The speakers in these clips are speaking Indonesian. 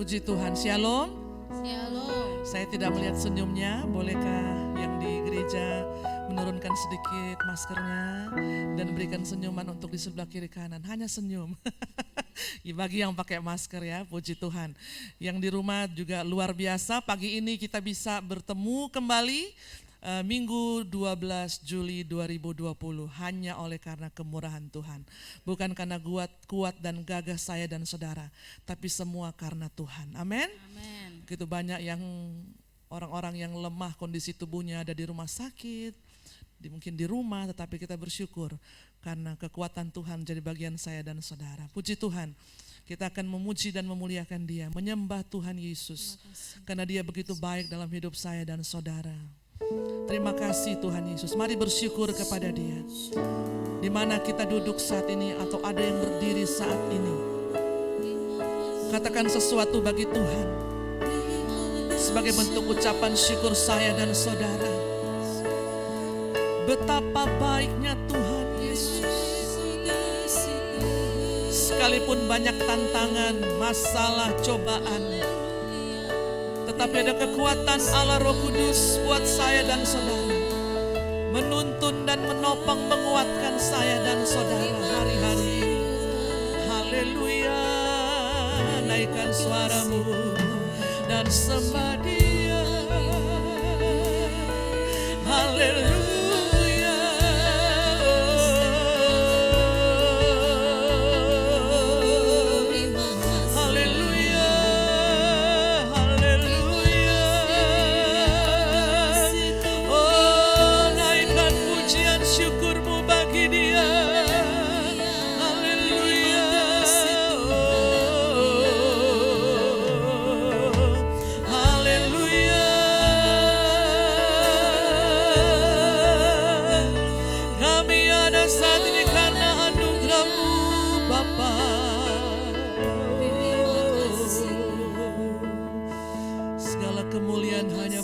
Puji Tuhan, Shalom. Shalom. Saya tidak melihat senyumnya, bolehkah yang di gereja menurunkan sedikit maskernya dan berikan senyuman untuk di sebelah kiri kanan, hanya senyum. Bagi yang pakai masker ya, puji Tuhan. Yang di rumah juga luar biasa, pagi ini kita bisa bertemu kembali Minggu 12 Juli 2020 hanya oleh karena kemurahan Tuhan. Bukan karena kuat dan gagah saya dan saudara, tapi semua karena Tuhan. Amin. Amin. Begitu banyak yang orang-orang yang lemah kondisi tubuhnya ada di rumah sakit, mungkin di rumah, tetapi kita bersyukur karena kekuatan Tuhan jadi bagian saya dan saudara. Puji Tuhan. Kita akan memuji dan memuliakan Dia, menyembah Tuhan Yesus karena Dia begitu baik dalam hidup saya dan saudara. Terima kasih Tuhan Yesus. Mari bersyukur kepada Dia. Di mana kita duduk saat ini atau ada yang berdiri saat ini, katakan sesuatu bagi Tuhan sebagai bentuk ucapan syukur saya dan saudara. Betapa baiknya Tuhan Yesus. Sekalipun banyak tantangan, masalah, cobaan, tetapi ada kekuatan Allah Roh Kudus buat saya dan saudara, menuntun dan menopang, menguatkan saya dan saudara hari-hari ini. Haleluya, naikkan suaramu dan sembah Dia. Haleluya.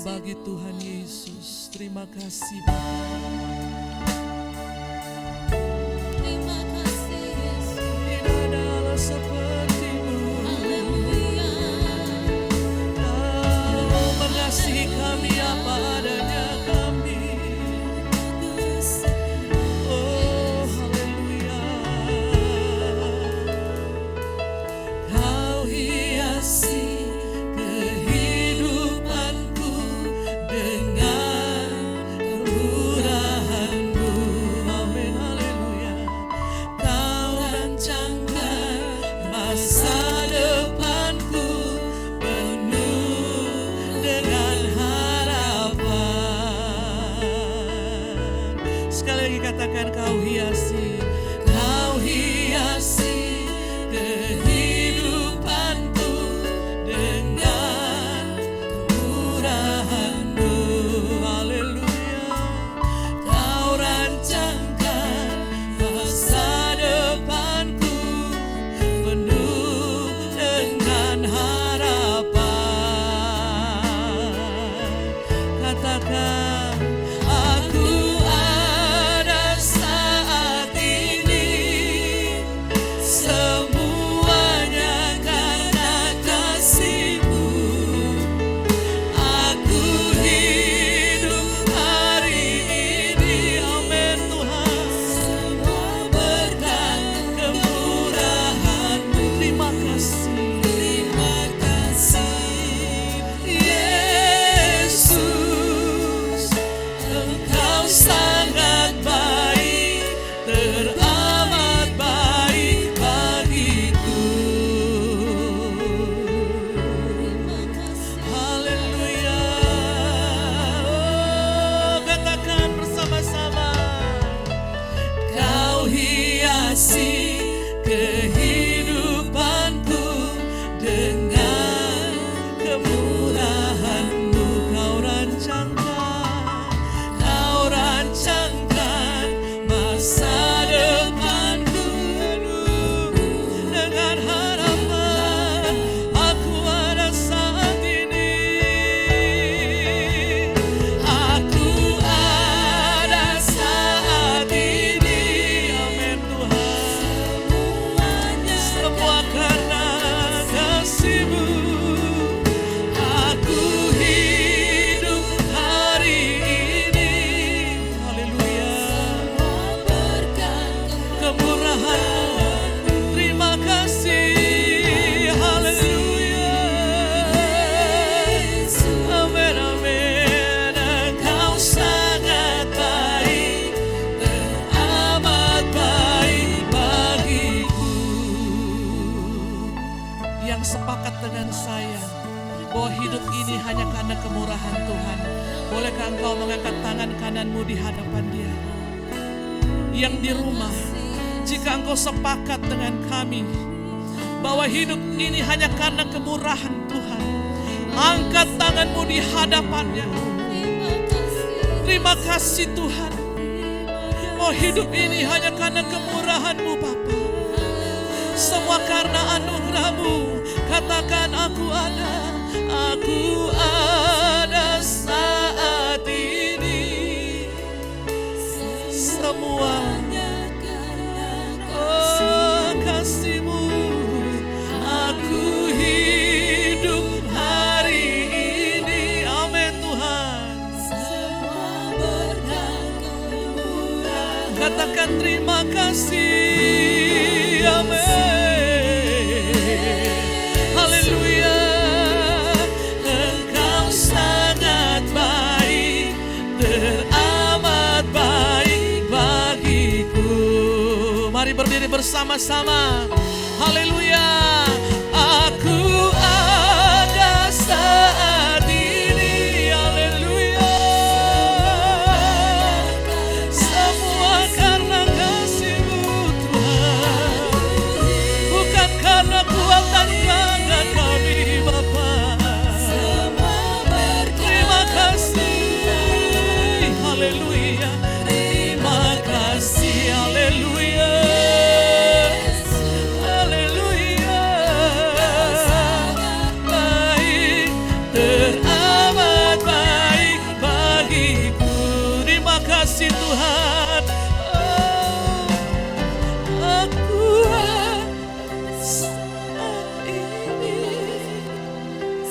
Bagi Tuhan Yesus, terima kasih Bapa. Terima kasih Yesus. Tidak ada Allah seperti-Mu. Haleluya. Kau mengasihi kami apa adanya kami. Oh haleluya. Kau hiasi katakan kau hiasi, kau hiasi kehidupanku dengan kemurahan-Mu. Haleluya. Kau rancangkan masa depanku penuh dengan harapan. Katakan kehidupanku dengan kemurahan-Mu. Kau rancangkan masa depanku dengan harapan. Aku ada saat ini, aku ada saat ini. Amin Tuhan. dengan saya bahwa hidup ini hanya karena kemurahan Tuhan. Bolehkah engkau mengangkat tangan kananmu di hadapan Dia? Yang di rumah, jika engkau sepakat dengan kami bahwa hidup ini hanya karena kemurahan Tuhan, angkat tanganmu di hadapannya. Terima kasih Tuhan, bahwa hidup ini hanya karena kemurahan-Mu Bapa. Semua karena anugerah-Mu. Katakan aku ada saat ini. Semuanya kasih-Mu. Aku hidup hari ini. Amin Tuhan. Katakan terima kasih. Amin. Haleluya. Engkau sangat baik, teramat baik bagiku. Mari berdiri bersama-sama. Haleluya. Aku ada saat ini. Haleluya. Semua karena kasih-Mu Tuhan, bukan karena kuat dan gagah kami Bapa. Terima kasih. Haleluya. Terima kasih. Haleluya. Haleluya. Baik, teramat baik bagiku. Terima kasih Tuhan. Aku saat ini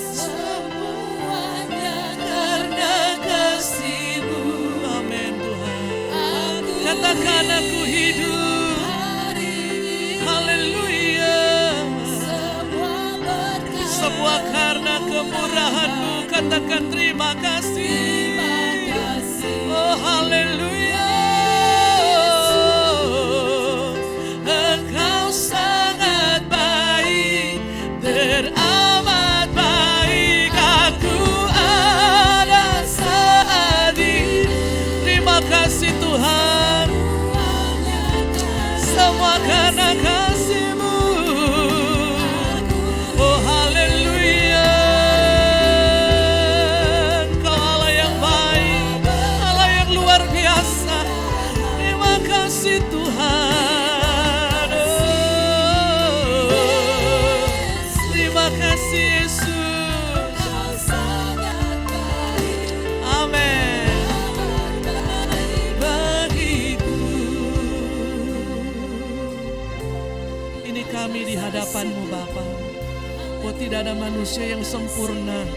semuanya karena kasih-Mu. Amin Tuhan. Katakan aku hidup. Haleluya. Semua karena kemurahan-Mu. Katakan terima kasih. Oh haleluya. Engkau sangat baik, teramat baik. Aku ada saat ini. Terima kasih Tuhan. Semua karena kasih-Mu. Oh haleluya. Engkau Allah yang baik, Allah yang luar biasa. Terima kasih Tuhan. Oh, terima kasih Yesus. Amin. Bagiku. Ini kami di hadapan-Mu Bapa. Oh tidak ada manusia yang sempurna.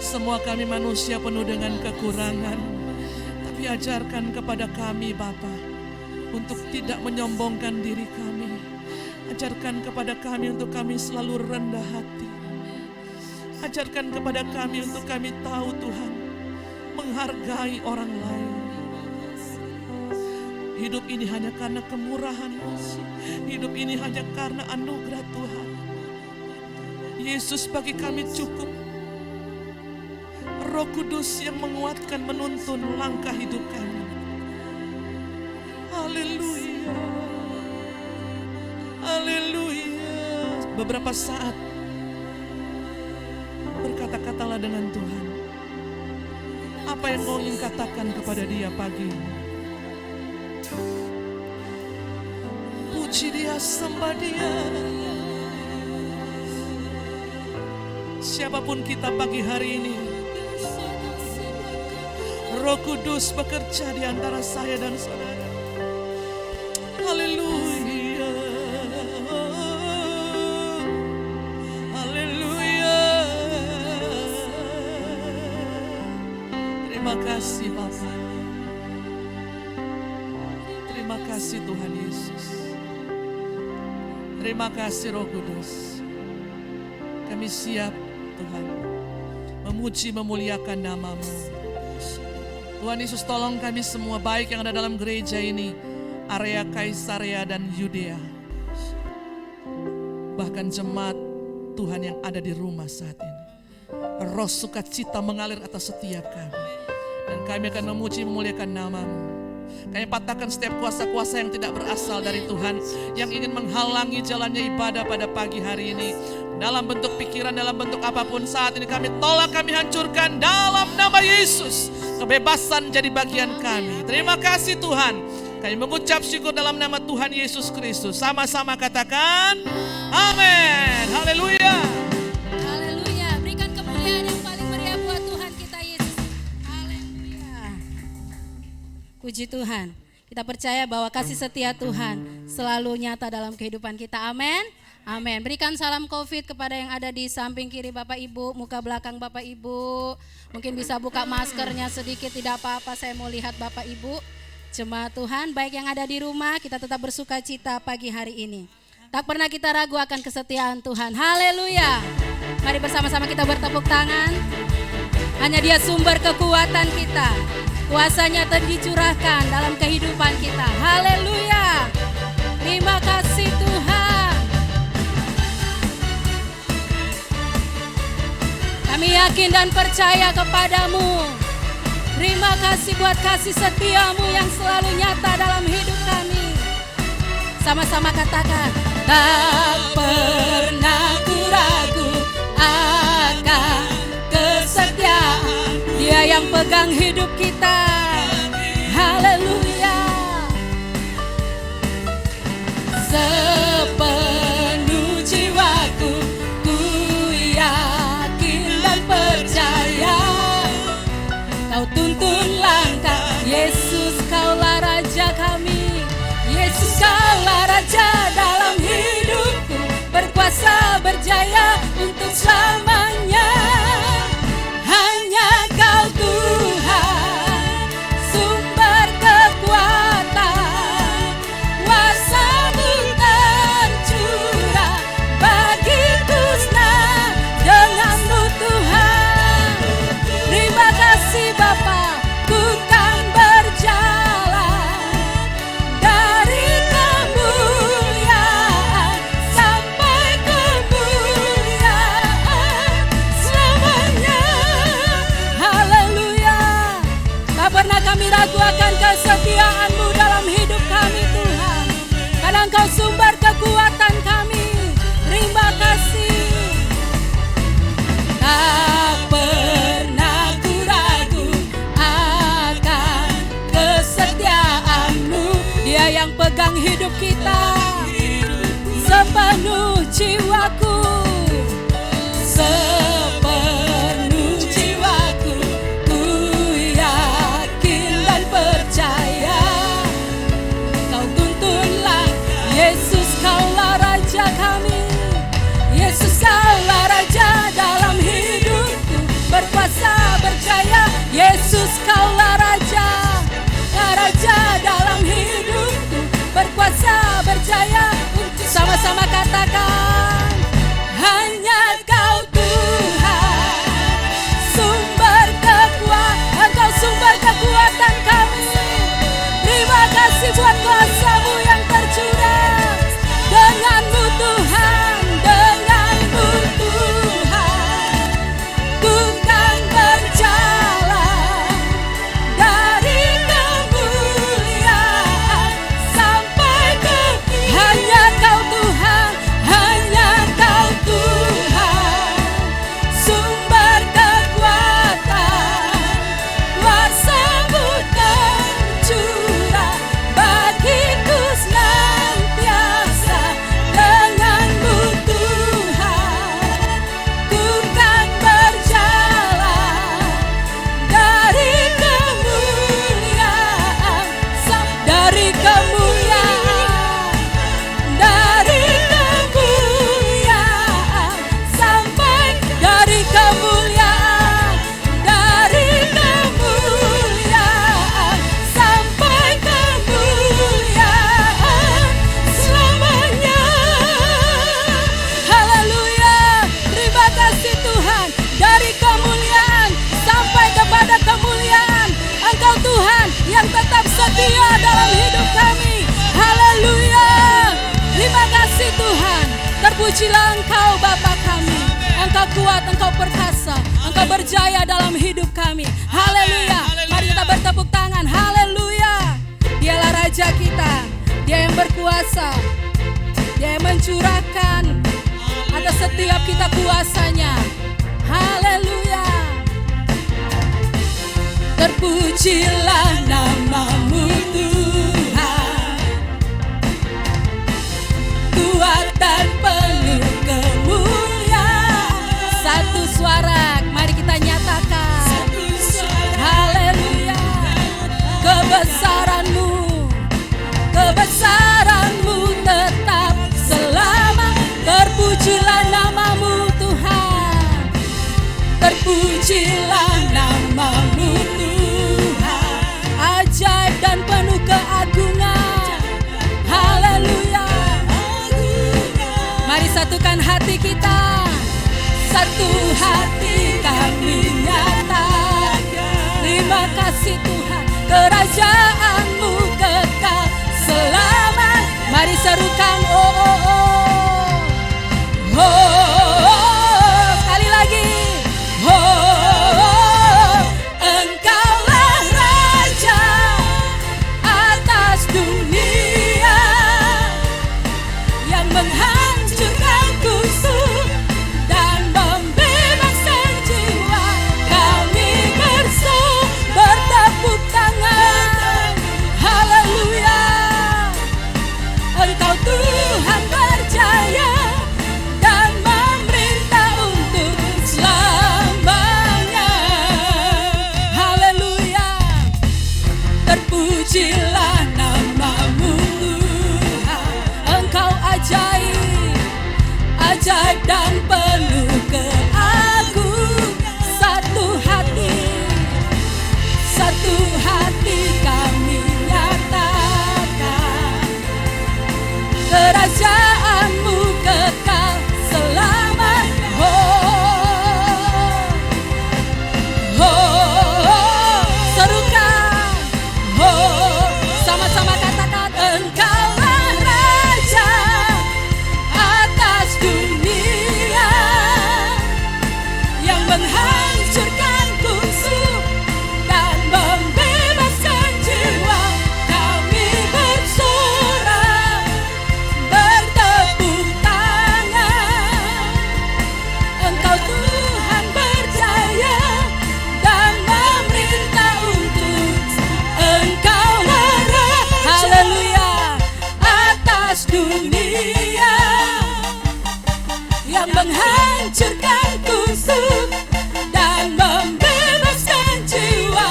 Semua kami manusia penuh dengan kekurangan. Tapi ajarkan kepada kami Bapa untuk tidak menyombongkan diri kami. Ajarkan kepada kami untuk kami selalu rendah hati. Ajarkan kepada kami untuk kami tahu Tuhan, menghargai orang lain. Hidup ini hanya karena kemurahan-Mu. Hidup ini hanya karena anugerah Tuhan. Yesus bagi kami cukup. Roh Kudus yang menguatkan, menuntun langkah hidup kami. Haleluya. Haleluya. Beberapa saat berkata-katalah dengan Tuhan. Apa yang mau ingin katakan kepada Dia pagi ini? Puji Dia, sembah Dia. Siapapun kita pagi hari ini, Roh Kudus bekerja di antara saya dan saudara. Haleluya. Haleluya. Terima kasih Bapa. Terima kasih Tuhan Yesus. Terima kasih Roh Kudus. Kami siap Tuhan memuji, memuliakan nama-Mu. Tuhan Yesus, tolong kami semua, baik yang ada dalam gereja ini, area Kaisarea dan Yudea, bahkan jemaat Tuhan yang ada di rumah saat ini. Roh sukacita mengalir atas setiap kami. Dan kami akan memuji memuliakan nama-Mu. Kami patahkan setiap kuasa-kuasa yang tidak berasal dari Tuhan, yang ingin menghalangi jalannya ibadah pada pagi hari ini. Dalam bentuk pikiran, dalam bentuk apapun saat ini kami tolak, kami hancurkan dalam nama Yesus. Kebebasan jadi bagian kami. Terima kasih Tuhan. Kami mengucap syukur dalam nama Tuhan Yesus Kristus. Sama-sama katakan amin. Haleluya. Haleluya. Berikan kemuliaan yang paling meriah buat Tuhan kita Yesus. Haleluya. Puji Tuhan. Kita percaya bahwa kasih setia Tuhan selalu nyata dalam kehidupan kita. Amin. Amin. Berikan salam COVID kepada yang ada di samping kiri Bapak Ibu, muka belakang Bapak Ibu. Mungkin bisa buka maskernya sedikit, tidak apa-apa, saya mau lihat Bapak Ibu. Jemaat Tuhan, baik yang ada di rumah, kita tetap bersuka cita pagi hari ini. Tak pernah kita ragu akan kesetiaan Tuhan. Haleluya. Mari bersama-sama kita bertepuk tangan. Hanya Dia sumber kekuatan kita. Kuasanya dicurahkan dalam kehidupan kita. Haleluya. Terima kasih Tuhan. Kami yakin dan percaya kepadamu. Terima kasih buat kasih setiamu yang selalu nyata dalam hidup kami. Sama-sama katakan, tak pernah ku ragu akan kesetiaan Dia yang pegang hidup kita. Haleluya. Sepenuh jiwaku ku yakin dan percaya, Kau tuntun langkah, Yesus Kaulah Raja kami. Yesus Kaulah Raja dalam hidupku, berkuasa berjaya untuk selamanya. Hanya Kau Tuhan, sumber kekuatan, kuasa-Mu tercurah bagiku senang denganmu Tuhan. Terima kasih Bapa, ku kan berjalan dari kemuliaan sampai kemuliaan selamanya. Haleluya. Tak pernah kami ragu akan kesetiaan-Mu dalam hidup kami Tuhan, karena Engkau sumber kekuatan kami. Terima kasih. Tak pernah ku ragu akan kesetiaan-Mu, Dia yang pegang hidup kita. Sepenuh jiwaku, sepenuh jiwaku, ku yakin dan percaya, Kau tuntunlah, Yesus Kaulah Raja kami. Yesus Kaulah Raja dalam hidupku, berkuasa berjaya. Yesus Kaulah Raja, Raja dalam hidupku, berkuasa berjaya. Sama-sama katakan, hanya Kau Tuhan, sumber kekuatan, Engkau sumber kekuatan kami. Terima kasih buat kuasa-Mu yang tercurah. Denganmu Tuhan, denganmu Tuhan, ku kan berjalan dari kemuliaan sampai ke. Hanya Kau Tuhan, hanya Kau Tuhan, sumber kekuatan, kuasa-Mu tercurah bagiku senantiasa. Denganmu Tuhan, ku kan berjalan dari kemuliaan dari kemuliaan, dari kemuliaan sampai dari kemuliaan, dari kemuliaan sampai kemuliaan selamanya. Haleluya. Terima kasih Tuhan. Dari kemuliaan sampai kepada kemuliaan, Engkau Tuhan yang tetap setia dalam hidup kami. Haleluya. Terima kasih Tuhan. Terpujilah Engkau Bapa kami. Engkau kuat, Engkau perkasa, Engkau berjaya dalam hidup kami. Haleluya. Mari kita bertepuk tangan. Haleluya. Dialah Raja kita, Dia yang berkuasa, Dia yang mencurahkan atas setiap kita kuasanya. Haleluya. Terpujilah nama-Mu Tuhan, kuat dan penuh kemuliaan. Satu suara, mari kita nyatakan. Haleluya. Kebesaran-Mu, kebesaran-Mu tetap selama. Terpujilah nama-Mu Tuhan, terpujilah nama-Mu Tuhan, ajaib dan penuh keagungan. Haleluya. Mari satukan hati kita, satu hati kami nyatakan. Terima kasih Tuhan, kerajaan-Mu kekal selamat. Mari serukan oh oh oh, oh, oh. Sekali lagi oh, oh. Engkaulah Raja atas dunia yang menghancurkan kusuk dan membebaskan jiwa. Kami bertepuk tangan. Haleluya. Engkau Tuhan berjaya dan memerintah untuk selamanya. Haleluya. Terpujilah nama-Mu Tuhan, Engkau ajaib, ajaib dan penuh keagungan. Satu hati kami nyatakan. Kerajaan-Mu kekal selamat. Oh, oh, oh. Serukan. Oh, sama-sama katakan. Engkaulah Raja atas dunia yang menghancurkan kusuk dan membebaskan jiwa. Kami bersorak, bertepuk tangan. Engkau Tuhan berjaya dan memerintah untuk. Engkaulah Raja, haleluya, atas dunia yang menghancurkan kusuk dan membebaskan jiwa.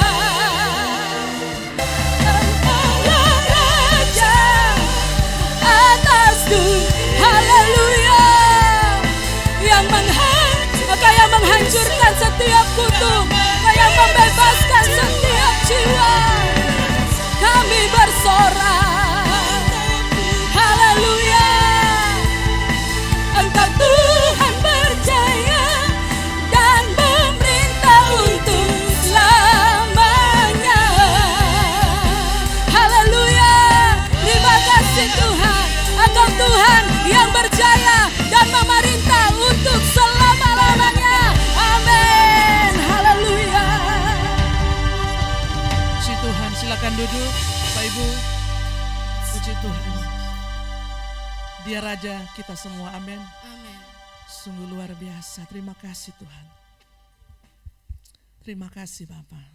Engkaulah Raja atas dunia, haleluya, yang menghancurkan setiap kutuk, yang membebaskan setiap jiwa. Kami bersorak, haleluya. Engkau Tuhan berjaya dan memerintah untuk selamanya. Haleluya. Terima kasih Tuhan, Engkau Tuhan yang berjaya dan memerintah untuk selama-lamanya. Amin. Haleluya. Puji Tuhan, silakan duduk Bapak Ibu. Puji Tuhan, Dia Raja kita semua, amin. Amin. Sungguh luar biasa, terima kasih Tuhan. Terima kasih Bapak.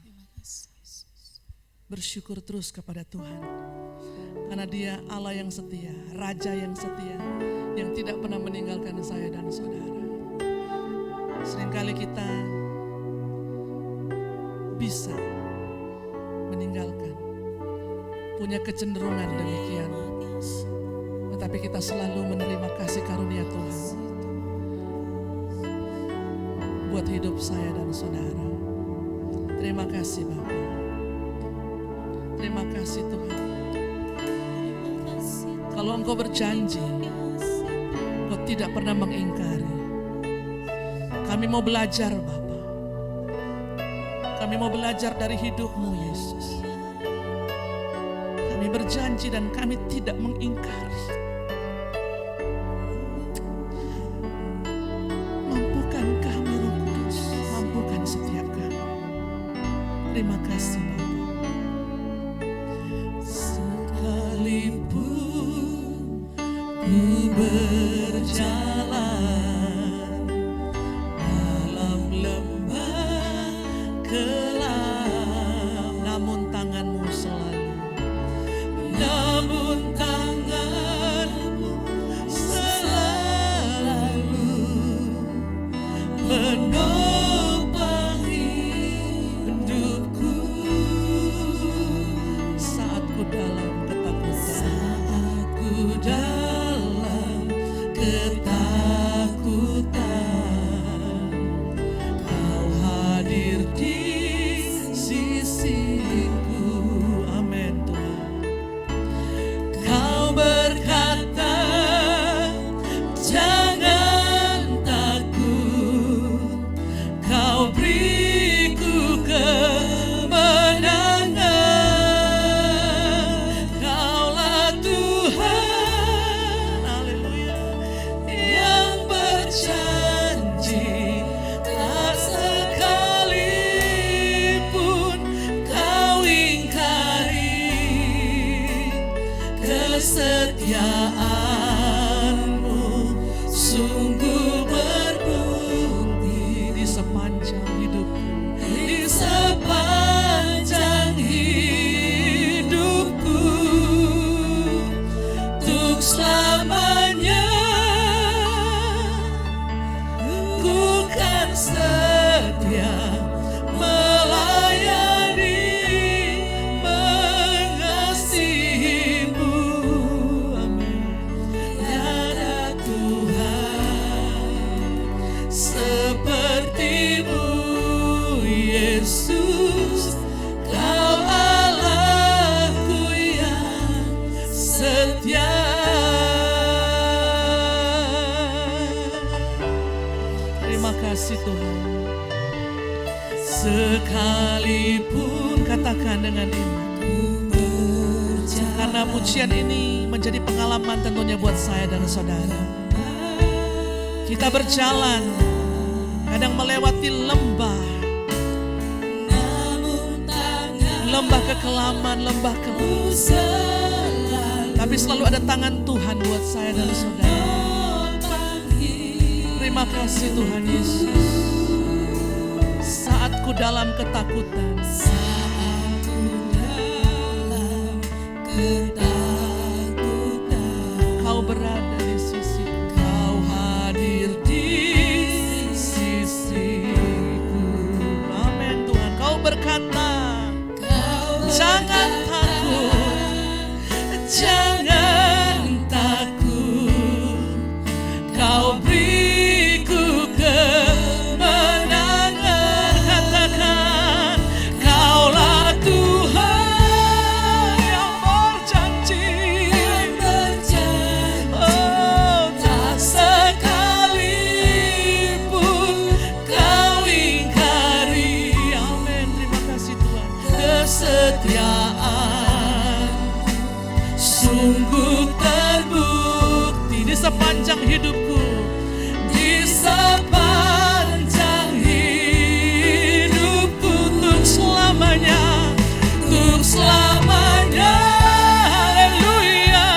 Bersyukur terus kepada Tuhan, karena Dia Allah yang setia, Raja yang setia, yang tidak pernah meninggalkan saya dan saudara. Seringkali kita bisa meninggalkan, punya kecenderungan demikian, tetapi kita selalu menerima kasih karunia Tuhan buat hidup saya dan saudara. Terima kasih Bapak. Terima kasih Tuhan. Kalau Engkau berjanji, Engkau tidak pernah mengingkari. Kami mau belajar Bapa. Kami mau belajar dari hidup-Mu Yesus. Kami berjanji dan kami tidak mengingkari. Mampukankah Terima kasih Bapa. Sekalipun ku berjalan dalam lembah kelam, namun tanganmu selalu, namun tanganmu selalu menopang hidupku saat ku dalam ketakutan, Kau hadir di sisiku. Amin Tuhan. Kau berkata, jangan takut, Kau beriku kemenangan. Kaulah Tuhan, haleluya, yang berjanji tak sekalipun Kau ingkari kesetiaanmu sungguh berbukti di sepanjang hidupku, di sepanjang hidupku, untuk selamanya ku kan setia melayani, mengasihimu. Amin. Tiada Tuhan sepertimu, Yesus. Kau Allahku yang setia. Terima kasih Tuhan. Sekalipun, katakan dengan iman, karena pujian ini menjadi pengalaman tentunya buat saya dan saudara. Kita berjalan, kadang melewati lembah kekelaman, lembah kelam, tapi selalu ada tangan Tuhan buat saya dan saudara. Terima kasih Tuhan Yesus. Saat ku dalam ketakutan, Kau berada di sisi, Kau hadir di sisiku. Amin Tuhan. Kau berkata, jangan takut, jangan takut, Kau beriku kemenangan. Katakan, Kaulah Tuhan yang berjanji, oh tak sekalipun Kau ingkari. Amin. Terima kasih Tuhan. Kesetiaan sungguh terbukti di sepanjang hidupku, di sepanjang hidupku, untuk selamanya, untuk selamanya. Haleluya,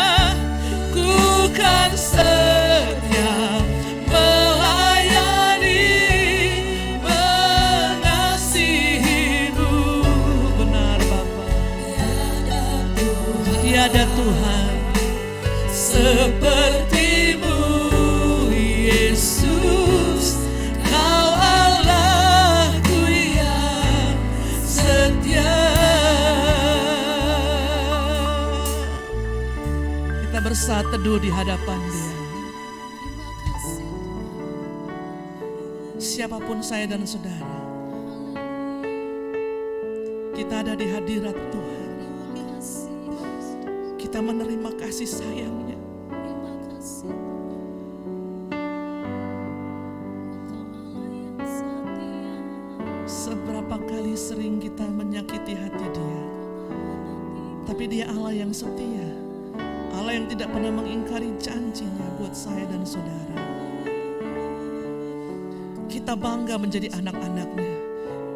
ku kan setia melayani, mengasihimu. Benar Bapa. Tiada Tuhan sepertimu, Yesus. Kau Allahku yang setia. Kita bersatu teduh di hadapan Dia. Siapapun saya dan saudara, kita ada di hadirat Tuhan. Kita menerima kasih sayang-Nya. Seberapa kali sering kita menyakiti hati Dia, tapi Dia Allah yang setia, Allah yang tidak pernah mengingkari janji-Nya buat saya dan saudara. Kita bangga menjadi anak-anak-Nya.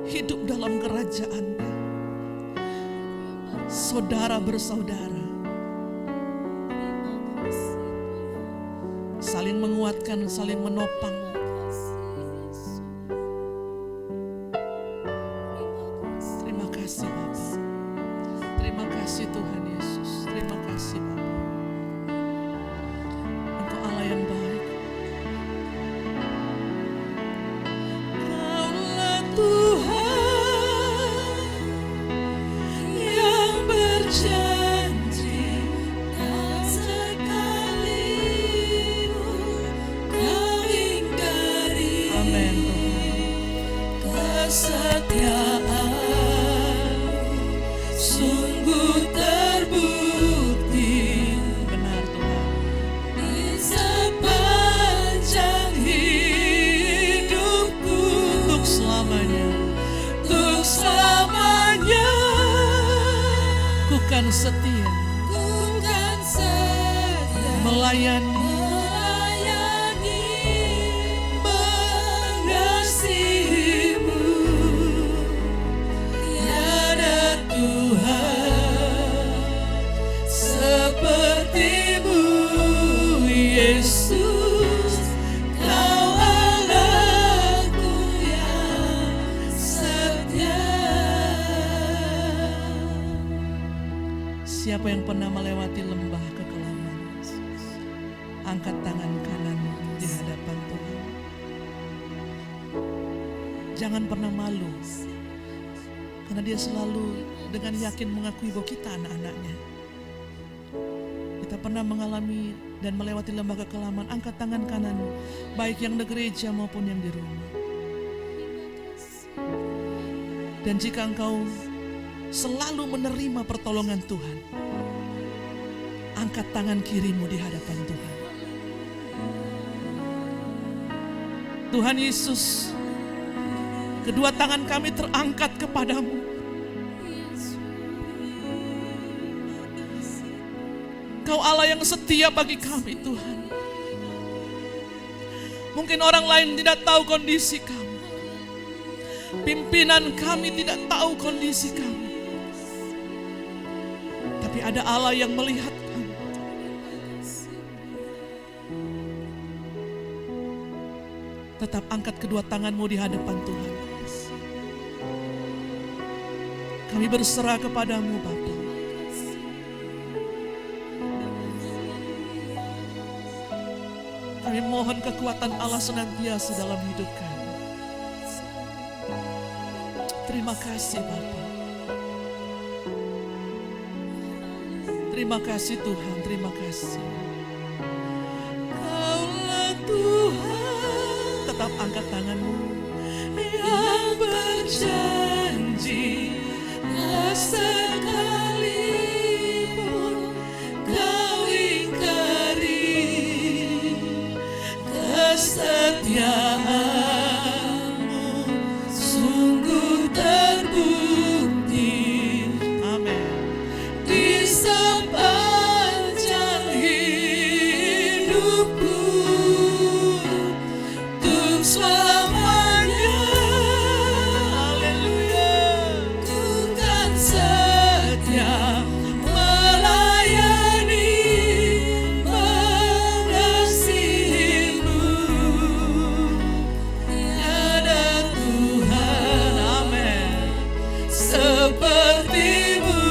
hidup dalam kerajaan-Nya. Saudara bersaudara, saling menguatkan, saling menopang. Terima kasih Bapa. Terima kasih Tuhan Yesus. Terima kasih Bapa. Engkau Allah yang baik. Kaulah Tuhan yang berjanji, tak sekalipun Kau ingkari. Amin Tuhan. Kesetiaan sungguh terbukti. Benar Tuhan. Di sepanjang hidupku, Untuk selamanya untuk selamanya ku kan setia ku kan setia melayani, melayani, mengasihimu. Tiada Tuhan sepertimu, Yesus. Kau Allahku yang setia. siapa yang pernah melewati lembah kekelaman, angkat tangan kananmu di hadapan Tuhan. Jangan pernah malu, karena Dia selalu dengan yakin mengakui bahwa kita anak-anaknya. Kita pernah mengalami dan melewati lembah kekelaman. Angkat tangan kananmu, baik yang di gereja maupun yang di rumah. Dan jika engkau selalu menerima pertolongan Tuhan, angkat tangan kirimu di hadapan Tuhan. Tuhan Yesus, kedua tangan kami terangkat kepadamu. Kau Allah yang setia bagi kami Tuhan. Mungkin orang lain tidak tahu kondisi kami, pimpinan kami tidak tahu kondisi kami, tapi ada Allah yang melihat kami. Tetap angkat kedua tanganmu di hadapan Tuhan. Kami berserah kepadamu Bapa. Kami mohon kekuatan Allah senantiasa dalam hidup kami. Terima kasih Bapa. Terima kasih Tuhan, terima kasih. Kaulah Tuhan. Tetap angkat tanganmu. Yang berjanji, tak sekalipun Kau ingkari. Kesetiaanmu sungguh terbukti. Amin. Di sepanjang hidupku, untuk selamanya. Haleluya. Ku kan setia melayani, mengasihimu. Tiada Tuhan, amin, sepertimu,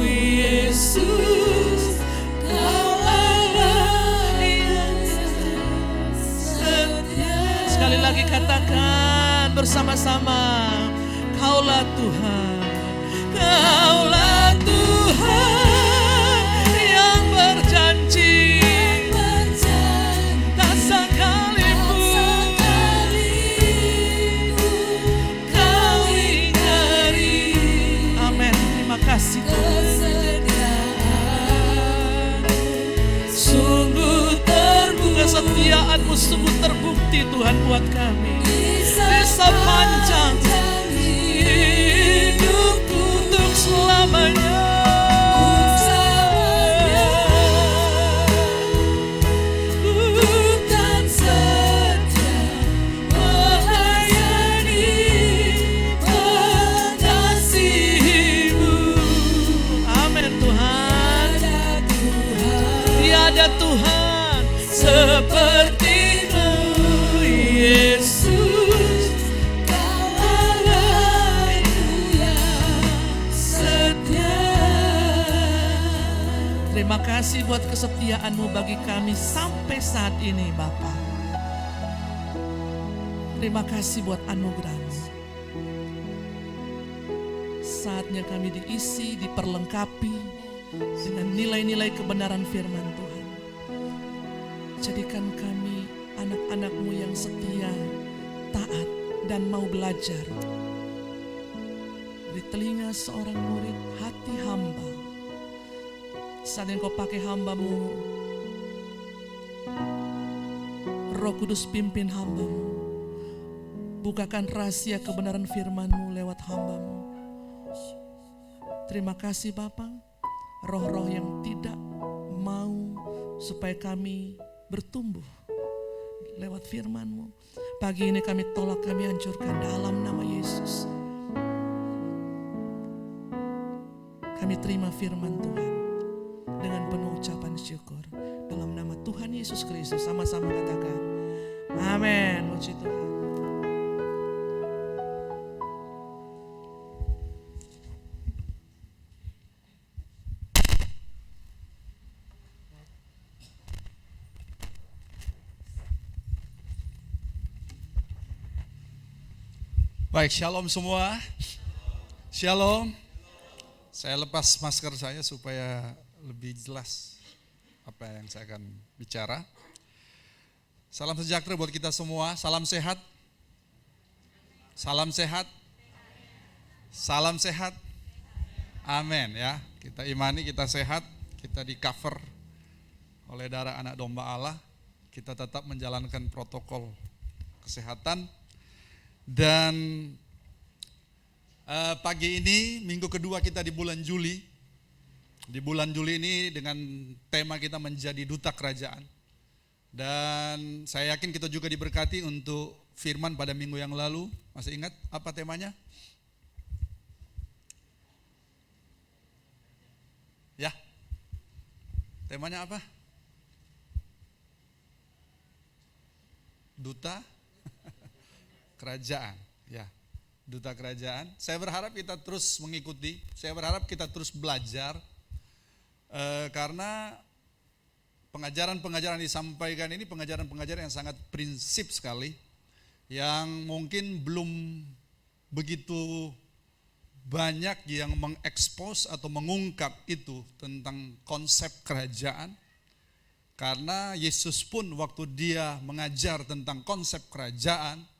Yesus. Kau Allah yang setia. Sekali lagi katakan bersama-sama. Kaulah Tuhan. Kaulah Tuhan yang berjanji, tak sekalipun Kau ingkari. Amin. Terima kasih Tuhan. Sungguh terbukti, kesetiaanmu sungguh terbukti Tuhan buat kami. Di sepanjang hidupku, untuk selamanya. Bukan setia melayani, ada Tuhan seperti-Mu, Yesus. Kau Allah-Ku yang setia. Terima kasih buat kesetiaan-Mu bagi kami sampai saat ini, Bapa. Terima kasih buat anugerah-Mu. Saatnya kami diisi, diperlengkapi dengan nilai-nilai kebenaran firman Tuhan. Jadikan kami anak-anak-Mu yang setia, taat, dan mau belajar. Beri telinga seorang murid, hati hamba. Saat yang Kau pakai hamba-Mu, Roh Kudus pimpin hamba-Mu. Bukakan rahasia kebenaran firman-Mu lewat hamba-Mu. Terima kasih Bapa, roh-roh yang tidak mau supaya kami bertumbuh lewat firman-Mu. Pagi ini kami tolak, kami hancurkan dalam nama Yesus. Kami terima firman Tuhan dengan penuh ucapan syukur. Dalam nama Tuhan Yesus Kristus, sama-sama katakan, amin. Puji Tuhan. Baik, shalom semua. Shalom. Saya lepas masker saya supaya lebih jelas apa yang saya akan bicara. Salam sejahtera buat kita semua. Salam sehat. Salam sehat. Salam sehat. Amin ya. Kita imani kita sehat, kita di cover oleh darah anak domba Allah. Kita tetap menjalankan protokol kesehatan. Dan pagi ini minggu kedua kita di bulan Juli. Di bulan Juli ini dengan tema kita menjadi duta kerajaan. Dan saya yakin kita juga diberkati untuk firman pada minggu yang lalu. Masih ingat apa temanya? Ya. Temanya apa? Duta kerajaan, ya, duta kerajaan. Saya berharap kita terus mengikuti, saya berharap kita terus belajar, karena pengajaran-pengajaran disampaikan ini pengajaran-pengajaran yang sangat prinsip sekali, yang mungkin belum begitu banyak yang mengekspos atau mengungkap itu tentang konsep kerajaan. Karena Yesus pun waktu dia mengajar tentang konsep kerajaan,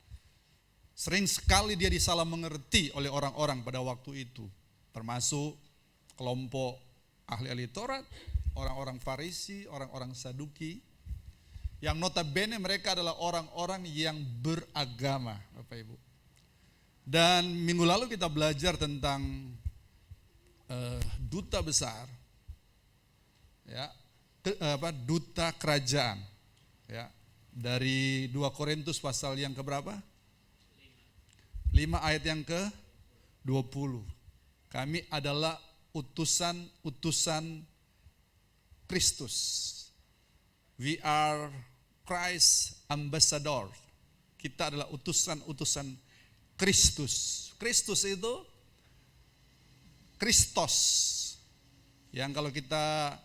sering sekali dia disalah mengerti oleh orang-orang pada waktu itu, termasuk kelompok ahli-ahli Taurat, orang-orang Farisi, orang-orang Saduki, yang notabene mereka adalah orang-orang yang beragama, Bapak Ibu. Dan minggu lalu kita belajar tentang duta besar, ya, duta kerajaan, ya, dari 2 Korintus pasal yang keberapa? 5 ayat yang ke-20. Kami adalah utusan-utusan Kristus. We are Christ ambassador. Kita adalah utusan-utusan Kristus. Kristus itu Kristos. Yang kalau kita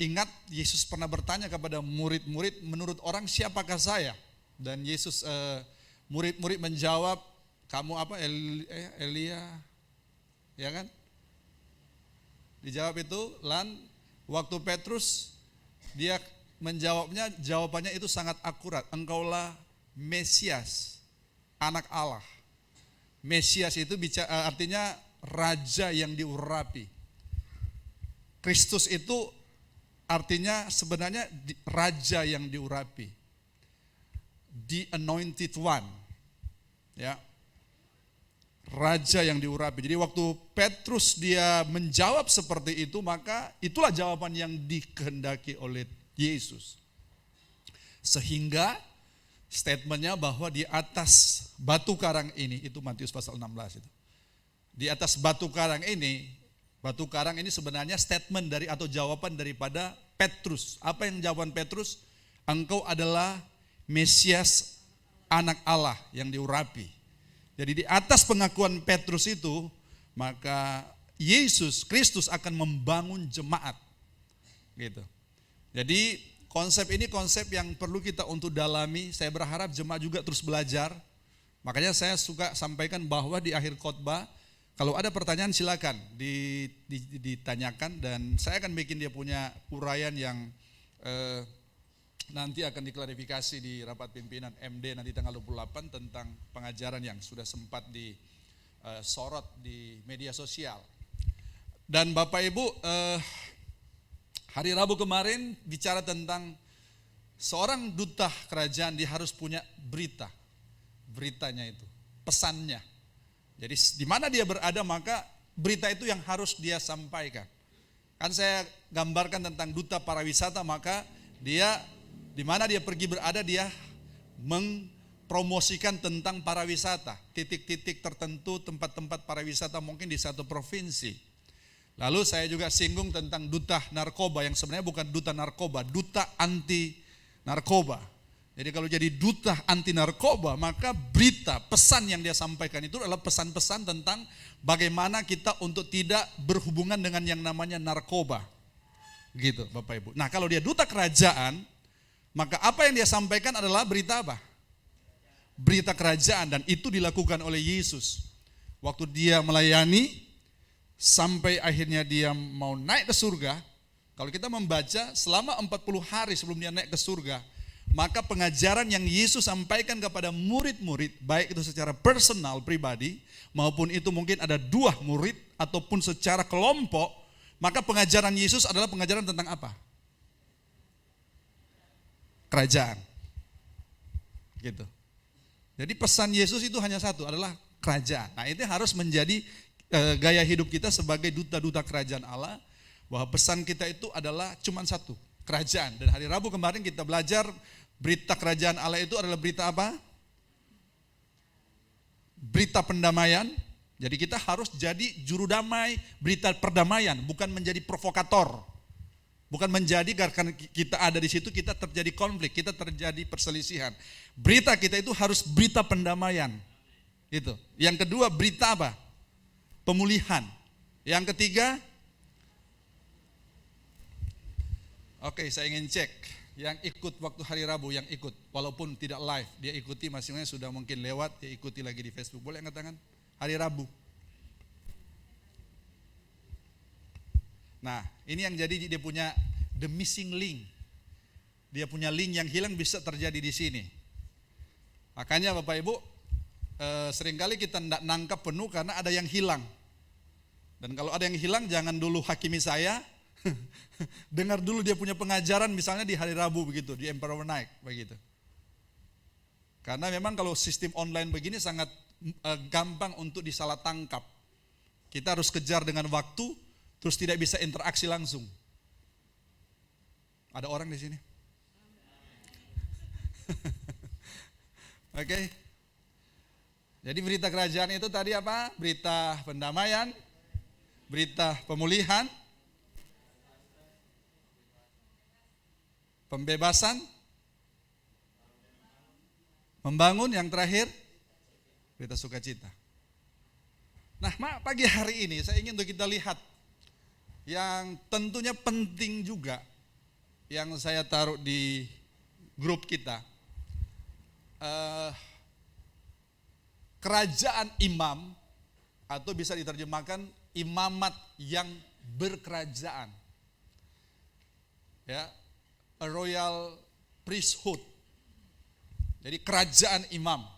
ingat, Yesus pernah bertanya kepada murid-murid, menurut orang siapakah saya? Dan Yesus, murid-murid menjawab, kamu apa? Elia, ya kan? Dijawab itu, waktu Petrus dia menjawabnya, jawabannya itu sangat akurat. Engkaulah Mesias, anak Allah. Mesias itu artinya raja yang diurapi. Kristus itu artinya sebenarnya raja yang diurapi. The anointed one, ya, raja yang diurapi. Jadi waktu Petrus dia menjawab seperti itu, maka itulah jawaban yang dikehendaki oleh Yesus. Sehingga statementnya bahwa di atas batu karang ini, itu Matius pasal 16 itu. Di atas batu karang ini Batu karang ini sebenarnya statement dari atau jawaban daripada Petrus. Apa yang jawaban Petrus? Engkau adalah Mesias, anak Allah yang diurapi. Jadi di atas pengakuan Petrus itu, maka Yesus Kristus akan membangun jemaat. Gitu. Jadi konsep ini konsep yang perlu kita untuk dalami. Saya berharap jemaat juga terus belajar. Makanya saya suka sampaikan bahwa di akhir khotbah, kalau ada pertanyaan silakan ditanyakan, dan saya akan bikin dia punya uraian yang nanti akan diklarifikasi di rapat pimpinan MD nanti tanggal 28 tentang pengajaran yang sudah sempat disorot di media sosial. Dan Bapak Ibu, hari Rabu kemarin bicara tentang seorang duta kerajaan, dia harus punya beritanya itu, pesannya. Jadi di mana dia berada, maka berita itu yang harus dia sampaikan. Kan saya gambarkan tentang duta pariwisata, maka dia di mana dia pergi berada, dia mempromosikan tentang pariwisata, titik-titik tertentu, tempat-tempat pariwisata mungkin di satu provinsi. Lalu saya juga singgung tentang duta narkoba, yang sebenarnya bukan duta narkoba, duta anti narkoba. Jadi kalau jadi duta anti narkoba, maka berita, pesan yang dia sampaikan itu adalah pesan-pesan tentang bagaimana kita untuk tidak berhubungan dengan yang namanya narkoba. Gitu Bapak Ibu. Nah kalau dia duta kerajaan, maka apa yang dia sampaikan adalah berita apa? Berita kerajaan, dan itu dilakukan oleh Yesus. Waktu dia melayani, sampai akhirnya dia mau naik ke surga. Kalau kita membaca selama 40 hari sebelum dia naik ke surga, maka pengajaran yang Yesus sampaikan kepada murid-murid, baik itu secara personal, pribadi, maupun itu mungkin ada 2 murid, ataupun secara kelompok, maka pengajaran Yesus adalah pengajaran tentang apa? Kerajaan. Gitu. Jadi pesan Yesus itu hanya satu, adalah kerajaan. Nah itu harus menjadi gaya hidup kita sebagai duta-duta kerajaan Allah, bahwa pesan kita itu adalah cuma satu, kerajaan. Dan hari Rabu kemarin kita belajar berita kerajaan Allah itu adalah berita apa? Berita pendamaian. Jadi kita harus jadi juru damai, berita perdamaian, bukan menjadi provokator. Bukan menjadi karena kita ada di situ kita terjadi konflik, kita terjadi perselisihan. Berita kita itu harus berita pendamaian. Itu. Yang kedua berita apa? Pemulihan. Yang ketiga, oke, saya ingin cek yang ikut waktu hari Rabu, yang ikut walaupun tidak live, dia ikuti masing-masing sudah mungkin lewat, dia ikuti lagi di Facebook. Boleh angkat tangan? Hari Rabu. Nah, ini yang jadi dia punya the missing link. Dia punya link yang hilang bisa terjadi di sini. Makanya Bapak Ibu, seringkali kita tidak nangkap penuh karena ada yang hilang. Dan kalau ada yang hilang jangan dulu hakimi saya. Dengar dulu dia punya pengajaran misalnya di hari Rabu begitu, di Empower Night begitu. Karena memang kalau sistem online begini sangat gampang untuk disalah tangkap. Kita harus kejar dengan waktu, terus tidak bisa interaksi langsung. Ada orang di sini? Oke. Jadi berita kerajaan itu tadi apa? Berita pendamaian, berita pemulihan, pembebasan, membangun, yang terakhir berita sukacita. Nah, pagi hari ini saya ingin untuk kita lihat yang tentunya penting juga yang saya taruh di grup kita. Kerajaan imam, atau bisa diterjemahkan imamat yang berkerajaan. Ya, a royal priesthood. Jadi kerajaan imam.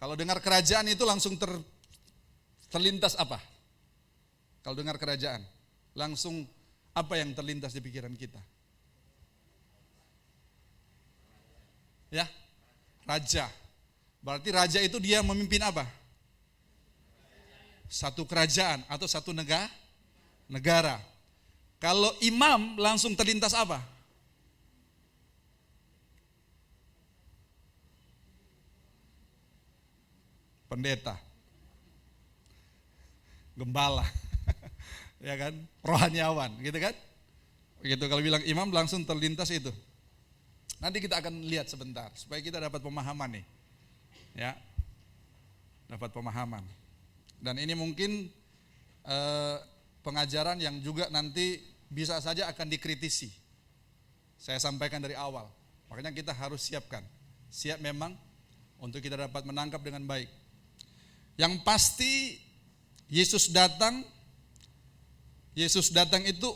Kalau dengar kerajaan itu langsung terlintas apa? Kalau dengar kerajaan, langsung apa yang terlintas di pikiran kita? Ya, raja. Berarti raja itu dia memimpin apa? Satu kerajaan atau satu negara. Kalau imam langsung terlintas apa? Pendeta. Gembala. ya kan? Rohaniawan, gitu kan? Begitu kalau bilang imam langsung terlintas itu. Nanti kita akan lihat sebentar supaya kita dapat pemahaman nih. Ya. Dapat pemahaman. Dan ini mungkin pengajaran yang juga nanti bisa saja akan dikritisi. Saya sampaikan dari awal. Makanya kita harus siapkan. Siap memang untuk kita dapat menangkap dengan baik. Yang pasti Yesus datang itu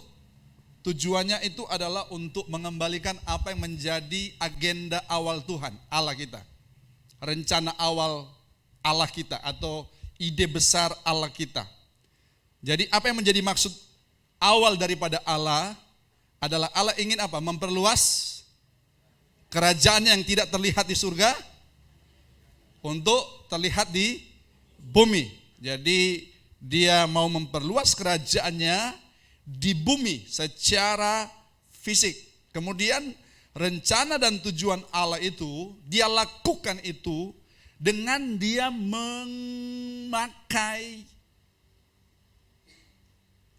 tujuannya itu adalah untuk mengembalikan apa yang menjadi agenda awal Tuhan, Allah kita. Rencana awal Allah kita atau ide besar Allah kita. Jadi apa yang menjadi maksud awal daripada Allah adalah Allah ingin apa? Memperluas kerajaannya yang tidak terlihat di surga untuk terlihat di bumi. Jadi dia mau memperluas kerajaannya di bumi secara fisik. Kemudian rencana dan tujuan Allah itu dia lakukan itu dengan dia memakai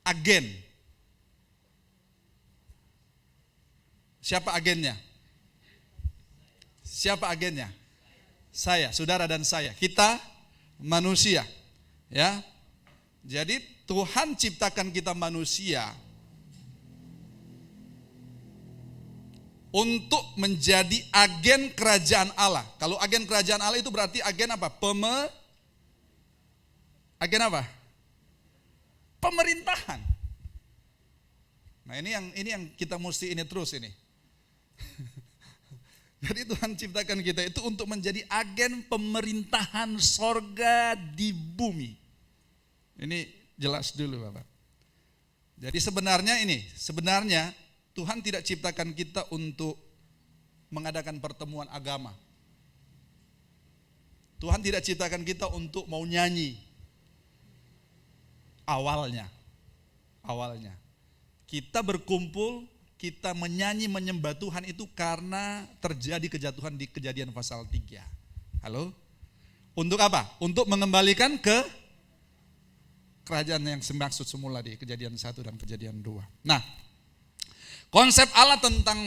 agen. Siapa agennya? Siapa agennya? Saya, saudara dan saya. Kita manusia. Ya. Jadi Tuhan ciptakan kita manusia untuk menjadi agen kerajaan Allah. Kalau agen kerajaan Allah itu berarti agen apa? Agen apa? Pemerintahan. Nah, ini yang kita mesti ini terus ini. Jadi Tuhan ciptakan kita itu untuk menjadi agen pemerintahan sorga di bumi. Ini jelas dulu Bapak. Jadi sebenarnya Tuhan tidak ciptakan kita untuk mengadakan pertemuan agama. Tuhan tidak ciptakan kita untuk mau nyanyi. Awalnya. Kita berkumpul, kita menyanyi menyembah Tuhan itu karena terjadi kejatuhan di Kejadian pasal 3. Halo? Untuk apa? Untuk mengembalikan ke kerajaan yang semaksud semula di Kejadian 1 dan Kejadian 2. Nah, konsep Allah tentang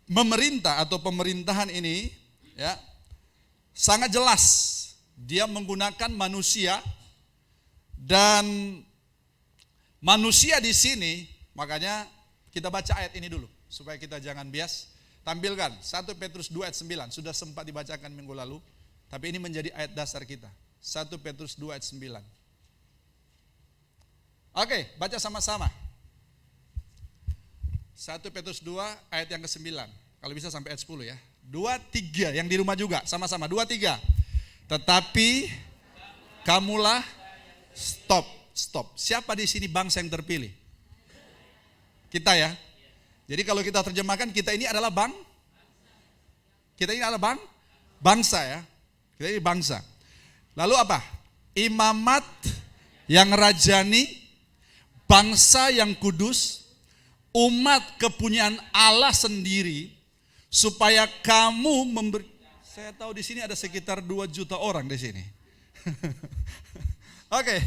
memerintah atau pemerintahan ini ya sangat jelas. Dia menggunakan manusia dan manusia di sini, makanya kita baca ayat ini dulu supaya kita jangan bias. Tampilkan 1 Petrus 2 ayat 9, sudah sempat dibacakan minggu lalu, tapi ini menjadi ayat dasar kita. 1 Petrus 2 ayat 9. Oke, baca sama-sama. 1 Petrus 2 ayat yang ke-9. Kalau bisa sampai ayat 10 ya. 2, 3, yang di rumah juga sama-sama. 2, 3. Tetapi kamulah stop. Siapa di sini bangsa yang terpilih? Kita ya. Jadi kalau kita terjemahkan kita ini adalah bangsa ya. Kita ini bangsa. Lalu apa? Imamat yang rajani, bangsa yang kudus, umat kepunyaan Allah sendiri, supaya kamu memberi. Saya tahu di sini ada sekitar 2 juta orang di sini. Oke.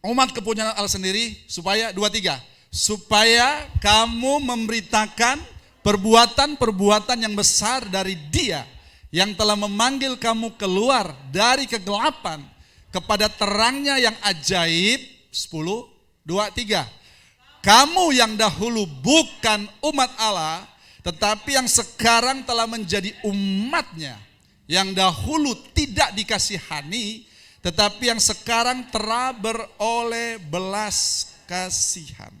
Umat kepunyaan Allah sendiri supaya 2, 3. Supaya kamu memberitakan perbuatan-perbuatan yang besar dari Dia yang telah memanggil kamu keluar dari kegelapan kepada terangnya yang ajaib. 10, 2, 3. Kamu yang dahulu bukan umat Allah, tetapi yang sekarang telah menjadi umatnya, yang dahulu tidak dikasihani, tetapi yang sekarang telah beroleh belas kasihan.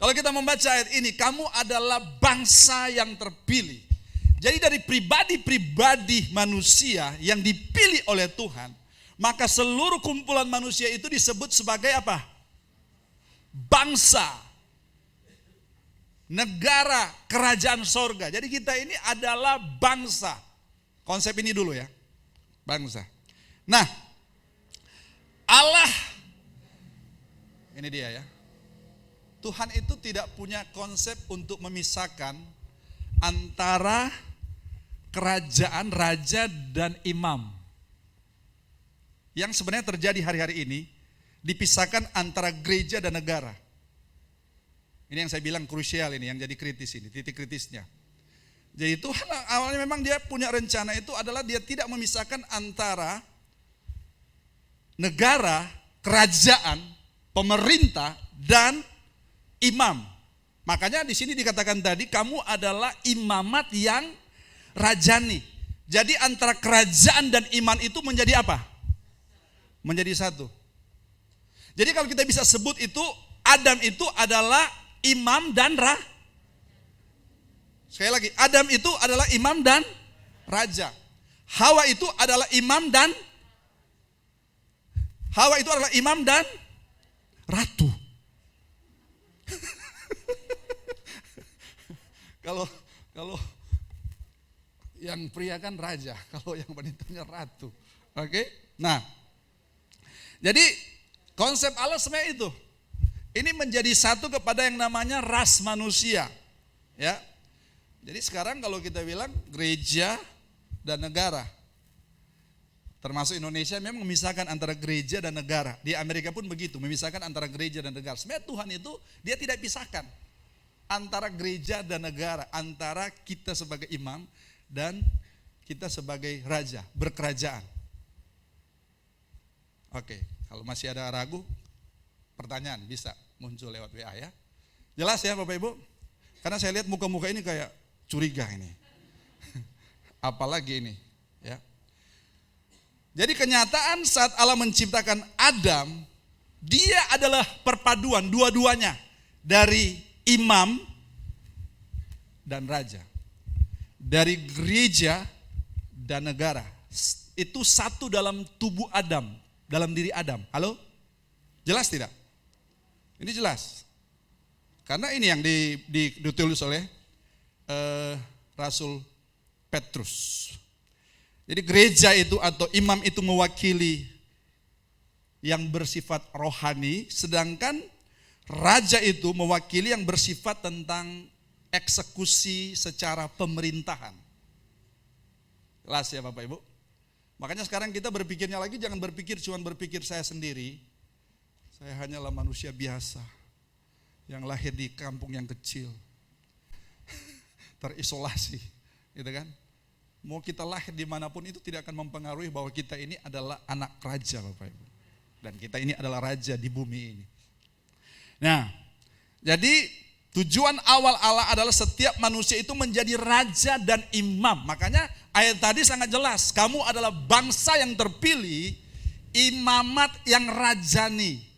Kalau kita membaca ayat ini, kamu adalah bangsa yang terpilih. Jadi dari pribadi-pribadi manusia yang dipilih oleh Tuhan, maka seluruh kumpulan manusia itu disebut sebagai apa? Bangsa, negara, kerajaan sorga. Jadi kita ini adalah bangsa. Konsep ini dulu ya, bangsa. Nah, Allah, ini dia ya. Tuhan itu tidak punya konsep untuk memisahkan antara kerajaan, raja, dan imam. yang sebenarnya terjadi hari-hari ini dipisahkan antara gereja dan negara. Ini yang saya bilang krusial ini, yang jadi kritis ini, titik kritisnya. Jadi Tuhan awalnya memang dia punya rencana itu adalah dia tidak memisahkan antara negara, kerajaan, pemerintah, dan imam. Makanya di sini dikatakan tadi, kamu adalah imamat yang rajani. Jadi antara kerajaan dan iman itu menjadi apa? Menjadi satu. Jadi kalau kita bisa sebut itu, Adam itu adalah imam dan sekali lagi, Adam itu adalah imam dan raja. Hawa itu adalah imam dan ratu. Kalau yang pria kan raja, kalau yang wanitanya ratu. Oke? Nah, jadi konsep Allah sebenarnya itu. Ini menjadi satu kepada yang namanya ras manusia. Ya. Jadi sekarang kalau kita bilang gereja dan negara, termasuk Indonesia memang memisahkan antara gereja dan negara. Di Amerika pun begitu, memisahkan antara gereja dan negara. Sebenarnya Tuhan itu dia tidak pisahkan antara gereja dan negara, antara kita sebagai imam dan kita sebagai raja, berkerajaan. Oke, kalau masih ada ragu, pertanyaan bisa muncul lewat WA ya. Jelas ya Bapak Ibu? Karena saya lihat muka-muka ini kayak curiga ini. Apalagi ini, ya. Jadi kenyataan saat Allah menciptakan Adam, dia adalah perpaduan dua-duanya dari imam dan raja. Dari gereja dan negara. Itu satu dalam tubuh Adam, dalam diri Adam. Halo? Jelas tidak? Ini jelas. Karena ini yang ditulis oleh Rasul Petrus. Jadi gereja itu atau imam itu mewakili yang bersifat rohani, sedangkan raja itu mewakili yang bersifat tentang eksekusi secara pemerintahan. Jelas ya Bapak Ibu? Makanya sekarang kita berpikirnya lagi, jangan berpikir cuma berpikir saya sendiri. Saya hanyalah manusia biasa yang lahir di kampung yang kecil, terisolasi, gitu kan? Mau kita lahir dimanapun itu tidak akan mempengaruhi bahwa kita ini adalah anak raja Bapak Ibu. Dan kita ini adalah raja di bumi ini. Nah, jadi tujuan awal Allah adalah setiap manusia itu menjadi raja dan imam. Makanya ayat tadi sangat jelas, kamu adalah bangsa yang terpilih, imamat yang rajani.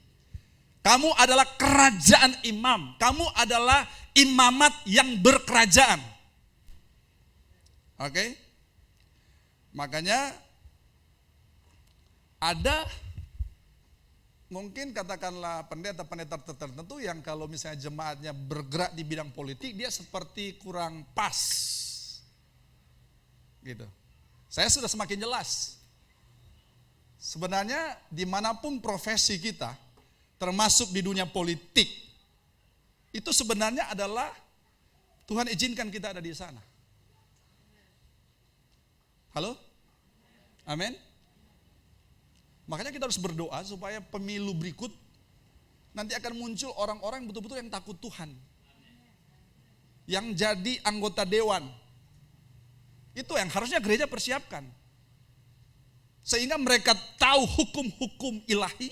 Kamu adalah kerajaan imam, kamu adalah imamat yang berkerajaan. Oke? Makanya ada mungkin katakanlah pendeta-pendeta tertentu yang kalau misalnya jemaatnya bergerak di bidang politik, dia seperti kurang pas. Gitu. Saya sudah semakin jelas. Sebenarnya dimanapun profesi kita, termasuk di dunia politik, itu sebenarnya adalah Tuhan izinkan kita ada di sana. Halo? Amin? Makanya kita harus berdoa supaya pemilu berikut nanti akan muncul orang-orang betul-betul yang takut Tuhan. Yang jadi anggota dewan. Itu yang harusnya gereja persiapkan. Sehingga mereka tahu hukum-hukum ilahi.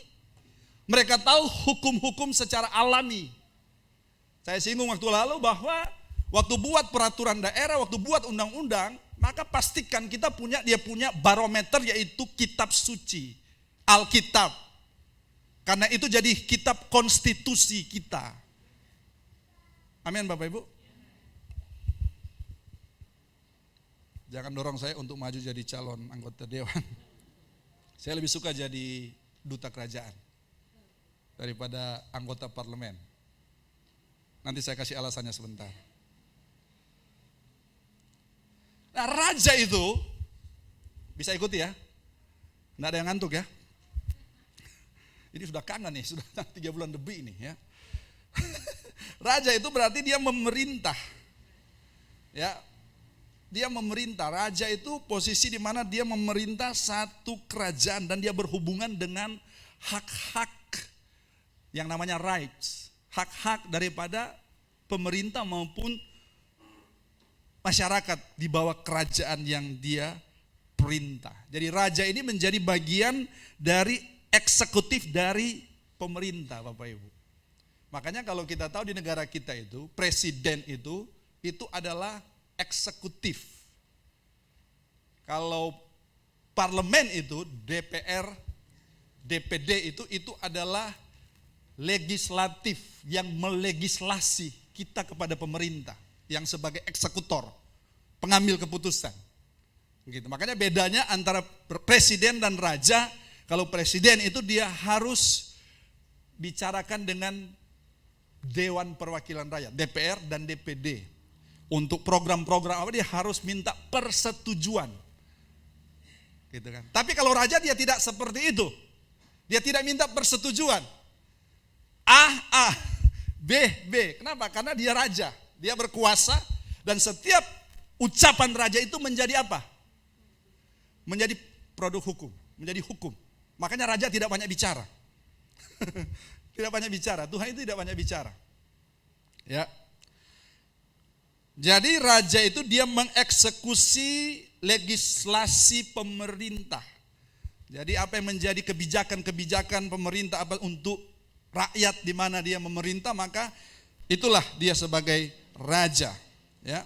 Mereka tahu hukum-hukum secara alami. Saya singgung waktu lalu bahwa waktu buat peraturan daerah, waktu buat undang-undang, maka pastikan dia punya barometer, yaitu kitab suci, Alkitab. Karena itu jadi kitab konstitusi kita. Amin Bapak Ibu. Jangan dorong saya untuk maju jadi calon anggota dewan. Saya lebih suka jadi duta kerajaan daripada anggota parlemen. Nanti saya kasih alasannya sebentar. Nah, raja itu bisa ikuti ya. Nggak ada yang ngantuk ya. Ini sudah kangen nih, sudah 3 bulan lebih ini ya. Raja itu berarti dia memerintah. Ya. dia memerintah. Raja itu posisi di mana dia memerintah satu kerajaan dan dia berhubungan dengan hak-hak yang namanya rights. Hak-hak daripada pemerintah maupun masyarakat di bawah kerajaan yang dia perintah. Jadi raja ini menjadi bagian dari eksekutif dari pemerintah, Bapak Ibu. Makanya kalau kita tahu di negara kita itu, presiden itu adalah eksekutif. Kalau parlemen itu, DPR, DPD itu adalah legislatif yang melegislasi kita kepada pemerintah yang sebagai eksekutor, pengambil keputusan. Gitu. Makanya bedanya antara presiden dan raja, kalau presiden itu dia harus bicarakan dengan Dewan Perwakilan Rakyat, DPR dan DPD. Untuk program-program apa dia harus minta persetujuan. Gitu kan. Tapi kalau raja dia tidak seperti itu. Dia tidak minta persetujuan. A, B. Kenapa? Karena dia raja. Dia berkuasa dan setiap ucapan raja itu menjadi apa? Menjadi produk hukum, menjadi hukum. Makanya raja tidak banyak bicara. Tidak banyak bicara, Tuhan itu tidak banyak bicara. Ya. Jadi raja itu dia mengeksekusi legislasi pemerintah. Jadi apa yang menjadi kebijakan-kebijakan pemerintah apa untuk rakyat di mana dia memerintah, maka itulah dia sebagai raja, ya.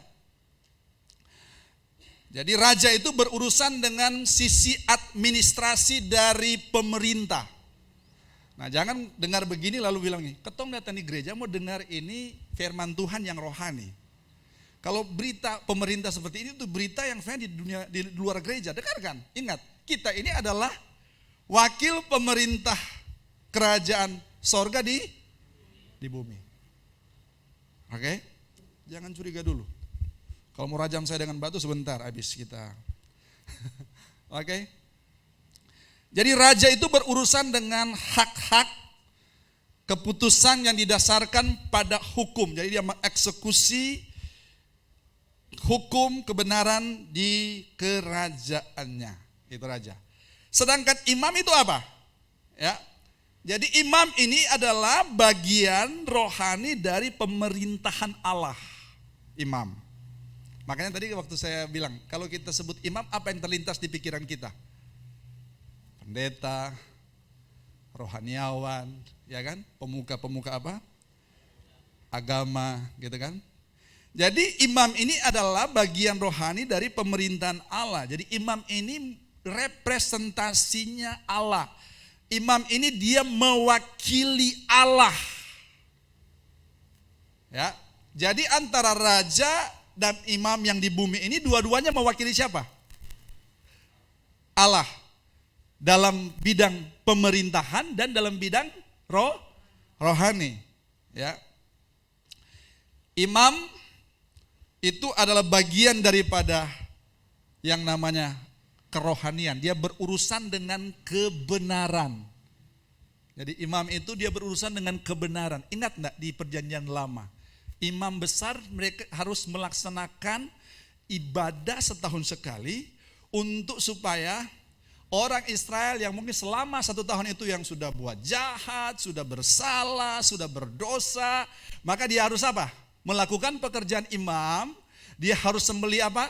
Jadi raja itu berurusan dengan sisi administrasi dari pemerintah. Nah, jangan dengar begini lalu bilang nih, ketong datang di gereja mau dengar ini firman Tuhan yang rohani. Kalau berita pemerintah seperti ini itu berita yang sebenarnya di luar gereja, dengarkan. Ingat, kita ini adalah wakil pemerintah kerajaan sorga di bumi. Oke? Jangan curiga dulu. Kalau mau rajam saya dengan batu sebentar habis kita. Oke? Jadi raja itu berurusan dengan hak-hak keputusan yang didasarkan pada hukum. Jadi dia mengeksekusi hukum kebenaran di kerajaannya. Itu raja. Sedangkan imam itu apa? Ya. Jadi imam ini adalah bagian rohani dari pemerintahan Allah. Imam. Makanya tadi waktu saya bilang, kalau kita sebut imam, apa yang terlintas di pikiran kita? Pendeta, rohaniawan, ya kan? Pemuka-pemuka apa? Agama, gitu kan? Jadi imam ini adalah bagian rohani dari pemerintahan Allah. Jadi imam ini representasinya Allah. Imam ini dia mewakili Allah. Ya. Jadi antara raja dan imam yang di bumi ini dua-duanya mewakili siapa? Allah. Dalam bidang pemerintahan dan dalam bidang rohani. Ya. Imam itu adalah bagian daripada yang namanya kerohanian. Dia berurusan dengan kebenaran. Jadi imam itu dia berurusan dengan kebenaran. Ingat enggak di perjanjian lama? Imam besar mereka harus melaksanakan ibadah setahun sekali untuk supaya orang Israel yang mungkin selama 1 tahun itu yang sudah buat jahat, sudah bersalah, sudah berdosa, maka dia harus apa? Melakukan pekerjaan imam, dia harus sembelih apa?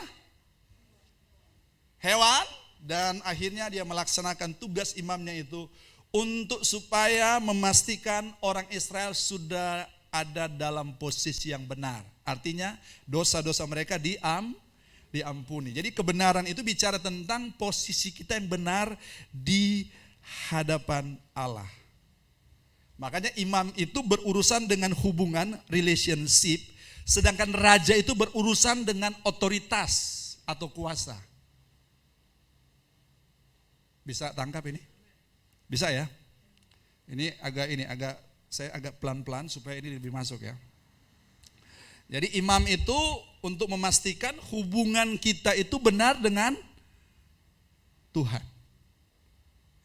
Hewan, dan akhirnya dia melaksanakan tugas imamnya itu untuk supaya memastikan orang Israel sudah ada dalam posisi yang benar. Artinya dosa-dosa mereka diampuni. Jadi kebenaran itu bicara tentang posisi kita yang benar di hadapan Allah. Makanya imam itu berurusan dengan hubungan relationship, sedangkan raja itu berurusan dengan otoritas atau kuasa. Bisa tangkap ini? Bisa ya? Saya agak pelan-pelan supaya ini lebih masuk ya. Jadi imam itu untuk memastikan hubungan kita itu benar dengan Tuhan.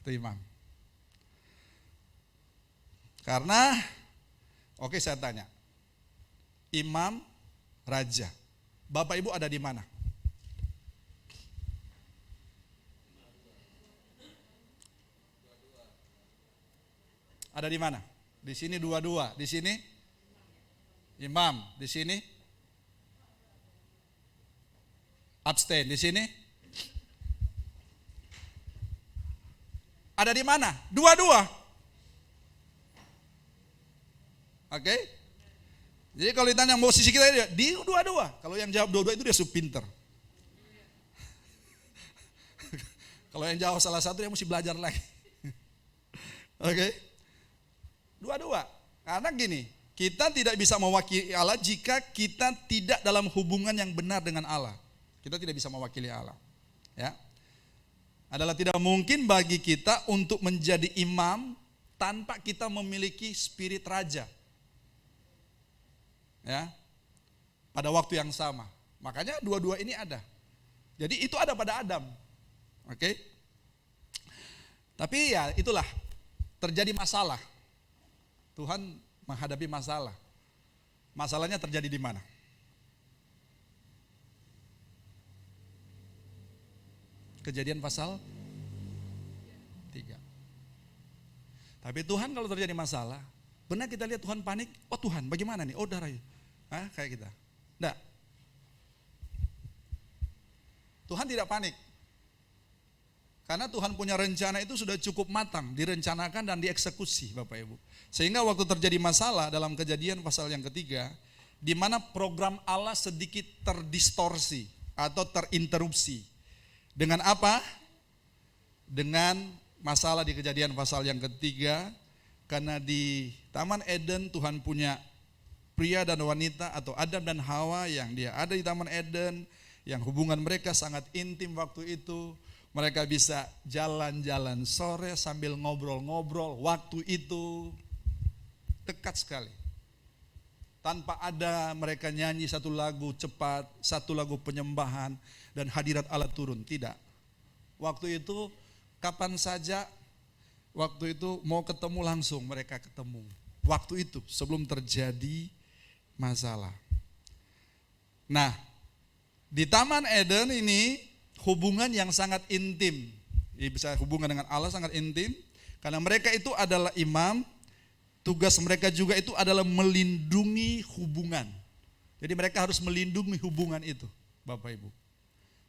Itu imam. Karena, oke saya tanya, imam, raja, Bapak Ibu ada di mana? Ada di mana? Di sini dua-dua, di sini imam, di sini abstain, di sini ada di mana? Dua-dua. Oke? Jadi kalau ditanya posisi kita di dua-dua. Kalau yang jawab dua-dua itu dia pinter. Kalau yang jawab salah satu dia mesti belajar lagi. Oke? Dua-dua. Karena gini, kita tidak bisa mewakili Allah jika kita tidak dalam hubungan yang benar dengan Allah. Kita tidak bisa mewakili Allah. Ya. Adalah tidak mungkin bagi kita untuk menjadi imam tanpa kita memiliki spirit raja. Ya. Pada waktu yang sama. Makanya dua-dua ini ada. Jadi itu ada pada Adam. Oke? Tapi ya itulah, terjadi masalah. Tuhan menghadapi masalah. Masalahnya terjadi di mana? Kejadian pasal 3. Tapi Tuhan kalau terjadi masalah, benar kita lihat Tuhan panik, oh Tuhan bagaimana nih? Oh darah, kayak kita. Enggak. Tuhan tidak panik. Karena Tuhan punya rencana itu sudah cukup matang, direncanakan dan dieksekusi Bapak Ibu. Sehingga waktu terjadi masalah dalam Kejadian pasal yang 3, di mana program Allah sedikit terdistorsi atau terinterupsi. Dengan apa? Dengan masalah di Kejadian pasal yang 3, karena di Taman Eden Tuhan punya pria dan wanita atau Adam dan Hawa yang dia ada di Taman Eden, yang hubungan mereka sangat intim waktu itu. Mereka bisa jalan-jalan sore sambil ngobrol-ngobrol, waktu itu dekat sekali. Tanpa ada mereka nyanyi satu lagu cepat, satu lagu penyembahan, dan hadirat Allah turun, tidak. Waktu itu kapan saja, waktu itu mau ketemu langsung mereka ketemu. Waktu itu sebelum terjadi masalah. Nah, di Taman Eden ini hubungan yang sangat intim, bisa hubungan dengan Allah sangat intim, karena mereka itu adalah imam, tugas mereka juga itu adalah melindungi hubungan. Jadi mereka harus melindungi hubungan itu, Bapak Ibu.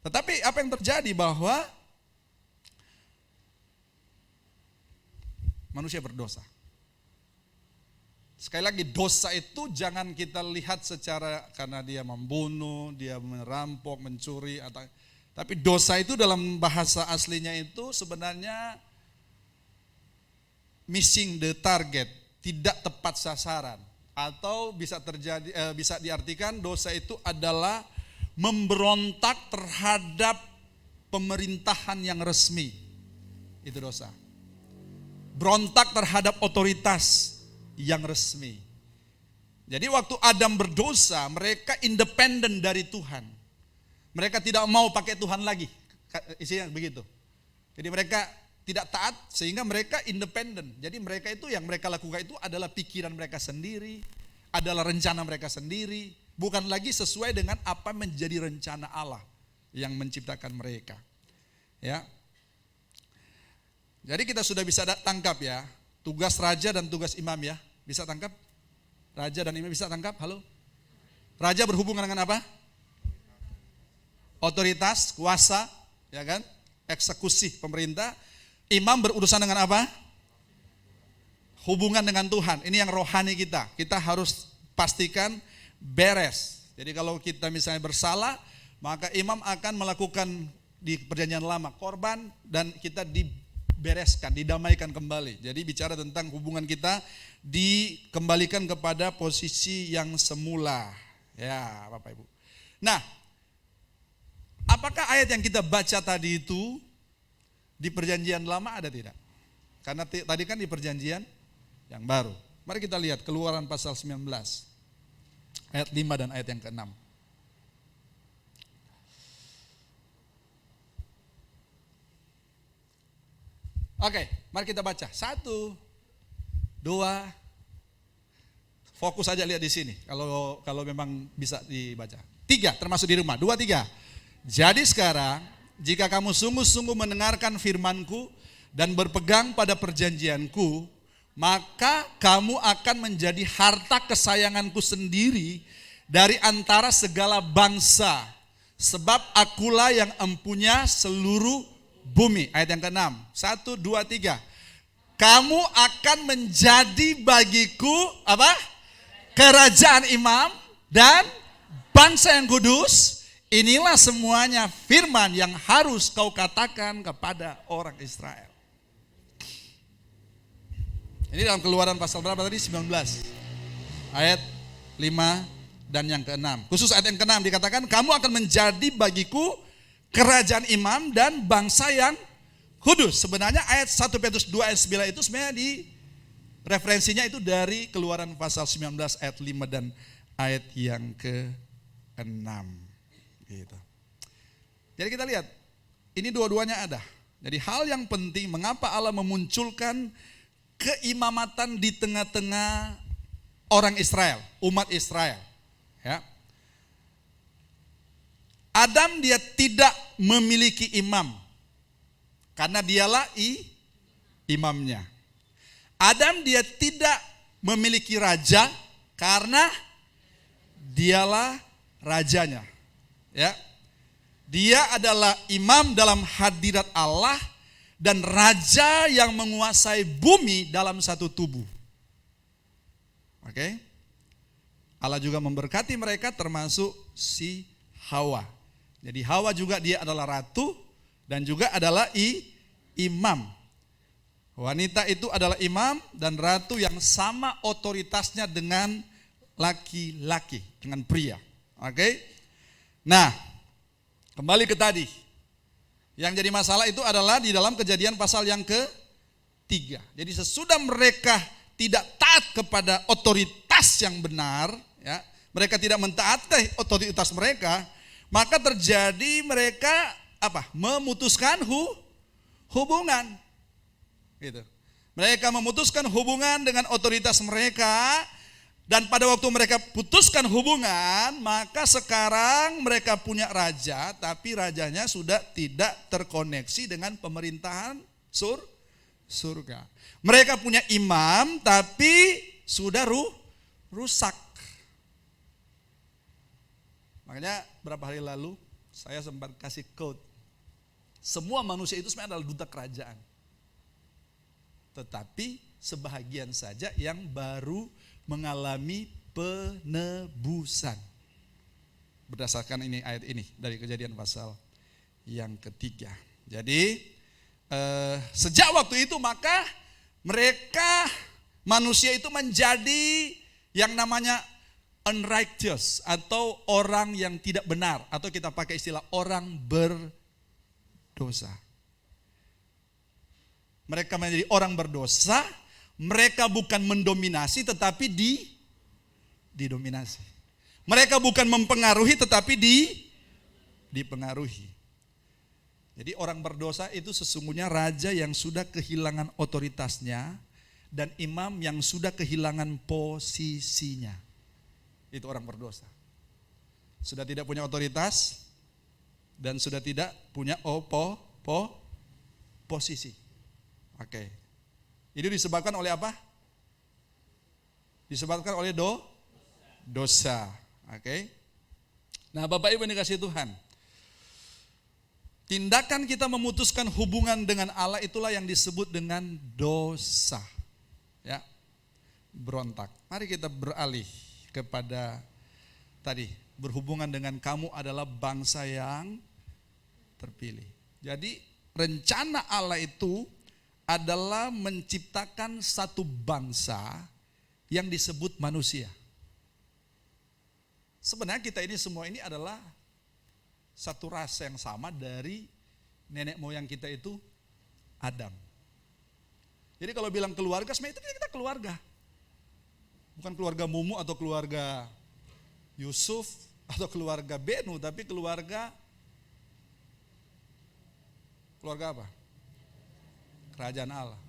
Tetapi apa yang terjadi bahwa manusia berdosa. Sekali lagi, dosa itu jangan kita lihat secara karena dia membunuh, dia merampok, mencuri, tapi dosa itu dalam bahasa aslinya itu sebenarnya missing the target, tidak tepat sasaran, atau bisa terjadi bisa diartikan dosa itu adalah memberontak terhadap pemerintahan yang resmi. Itu dosa. Berontak terhadap otoritas yang resmi. Jadi waktu Adam berdosa, mereka independen dari Tuhan. Mereka tidak mau pakai Tuhan lagi, isinya begitu. Jadi mereka tidak taat sehingga mereka independen. Jadi mereka itu yang mereka lakukan itu adalah pikiran mereka sendiri, adalah rencana mereka sendiri, bukan lagi sesuai dengan apa menjadi rencana Allah yang menciptakan mereka. Ya. Jadi kita sudah bisa tangkap ya, tugas raja dan tugas imam ya. Bisa tangkap? Raja dan imam bisa tangkap? Halo? Raja berhubungan dengan apa? Otoritas, kuasa, ya kan? Eksekusi pemerintah. Imam berurusan dengan apa? Hubungan dengan Tuhan. Ini yang rohani kita. Kita harus pastikan beres. Jadi kalau kita misalnya bersalah, maka imam akan melakukan di perjanjian lama korban dan kita dibereskan, didamaikan kembali. Jadi bicara tentang hubungan kita dikembalikan kepada posisi yang semula. Ya, Bapak Ibu. Nah, apakah ayat yang kita baca tadi itu di perjanjian lama ada tidak? Karena tadi kan di perjanjian yang baru. Mari kita lihat Keluaran pasal 19 ayat 5 dan ayat yang ke-6. Oke, mari kita baca. 1, 2, fokus aja lihat di sini. Kalau memang bisa dibaca. 3, termasuk di rumah. 2, 3. Jadi sekarang, jika kamu sungguh-sungguh mendengarkan firman-Ku dan berpegang pada perjanjian-Ku, maka kamu akan menjadi harta kesayanganku sendiri dari antara segala bangsa. Sebab akulah yang empunya seluruh bumi. Ayat yang ke-6. 1, 2, 3. Kamu akan menjadi bagiku apa? Kerajaan imam dan bangsa yang kudus. Inilah semuanya firman yang harus kau katakan kepada orang Israel. Ini dalam Keluaran pasal berapa tadi? 19. Ayat 5 dan yang ke-6. Khusus ayat yang ke-6 dikatakan, kamu akan menjadi bagiku kerajaan imam dan bangsa yang kudus. Sebenarnya ayat 1 Petrus 2 ayat 9 itu sebenarnya referensinya itu dari Keluaran pasal 19 ayat 5 dan ayat yang ke-6. Gitu. Jadi kita lihat, ini dua-duanya ada. Jadi hal yang penting, mengapa Allah memunculkan keimamatan di tengah-tengah orang Israel, umat Israel. Ya. Adam dia tidak memiliki imam, karena dialah imamnya. Adam dia tidak memiliki raja, karena dialah rajanya. Ya. Dia adalah imam dalam hadirat Allah dan raja yang menguasai bumi dalam satu tubuh. Oke. Allah juga memberkati mereka termasuk si Hawa. Jadi Hawa juga dia adalah ratu dan juga adalah imam. Wanita itu adalah imam dan ratu yang sama otoritasnya dengan laki-laki, dengan pria. Oke. Nah, kembali ke tadi. Yang jadi masalah itu adalah di dalam Kejadian pasal yang ke-3. Jadi sesudah mereka tidak taat kepada otoritas yang benar, ya, mereka tidak mentaati otoritas mereka, maka terjadi mereka apa? Memutuskan hubungan. Gitu. Mereka memutuskan hubungan dengan otoritas mereka. Dan pada waktu mereka putuskan hubungan, maka sekarang mereka punya raja, tapi rajanya sudah tidak terkoneksi dengan pemerintahan surga. Mereka punya imam, tapi sudah rusak. Makanya berapa hari lalu saya sempat kasih quote, semua manusia itu sebenarnya adalah duta kerajaan. Tetapi sebahagian saja yang baru mengalami penebusan. Berdasarkan ini ayat ini dari Kejadian pasal yang ke-3. Jadi sejak waktu itu maka mereka manusia itu menjadi yang namanya unrighteous atau orang yang tidak benar, atau kita pakai istilah orang berdosa. Mereka menjadi orang berdosa. Mereka bukan mendominasi tetapi didominasi. Mereka bukan mempengaruhi tetapi dipengaruhi. Jadi orang berdosa itu sesungguhnya raja yang sudah kehilangan otoritasnya dan imam yang sudah kehilangan posisinya. Itu orang berdosa. Sudah tidak punya otoritas dan sudah tidak punya posisi. Oke. Itu disebabkan oleh apa? Disebabkan oleh dosa. Oke. Nah, Bapak Ibu yang dikasihi Tuhan, tindakan kita memutuskan hubungan dengan Allah itulah yang disebut dengan dosa. Ya. Berontak. Mari kita beralih kepada tadi, berhubungan dengan kamu adalah bangsa yang terpilih. Jadi rencana Allah itu adalah menciptakan satu bangsa yang disebut manusia. Sebenarnya kita ini semua ini adalah satu ras yang sama dari nenek moyang kita itu Adam. Jadi kalau bilang keluarga, sebenarnya itu kita keluarga. Bukan keluarga Mumu atau keluarga Yusuf atau keluarga Benu, tapi keluarga apa? Kerajaan Allah.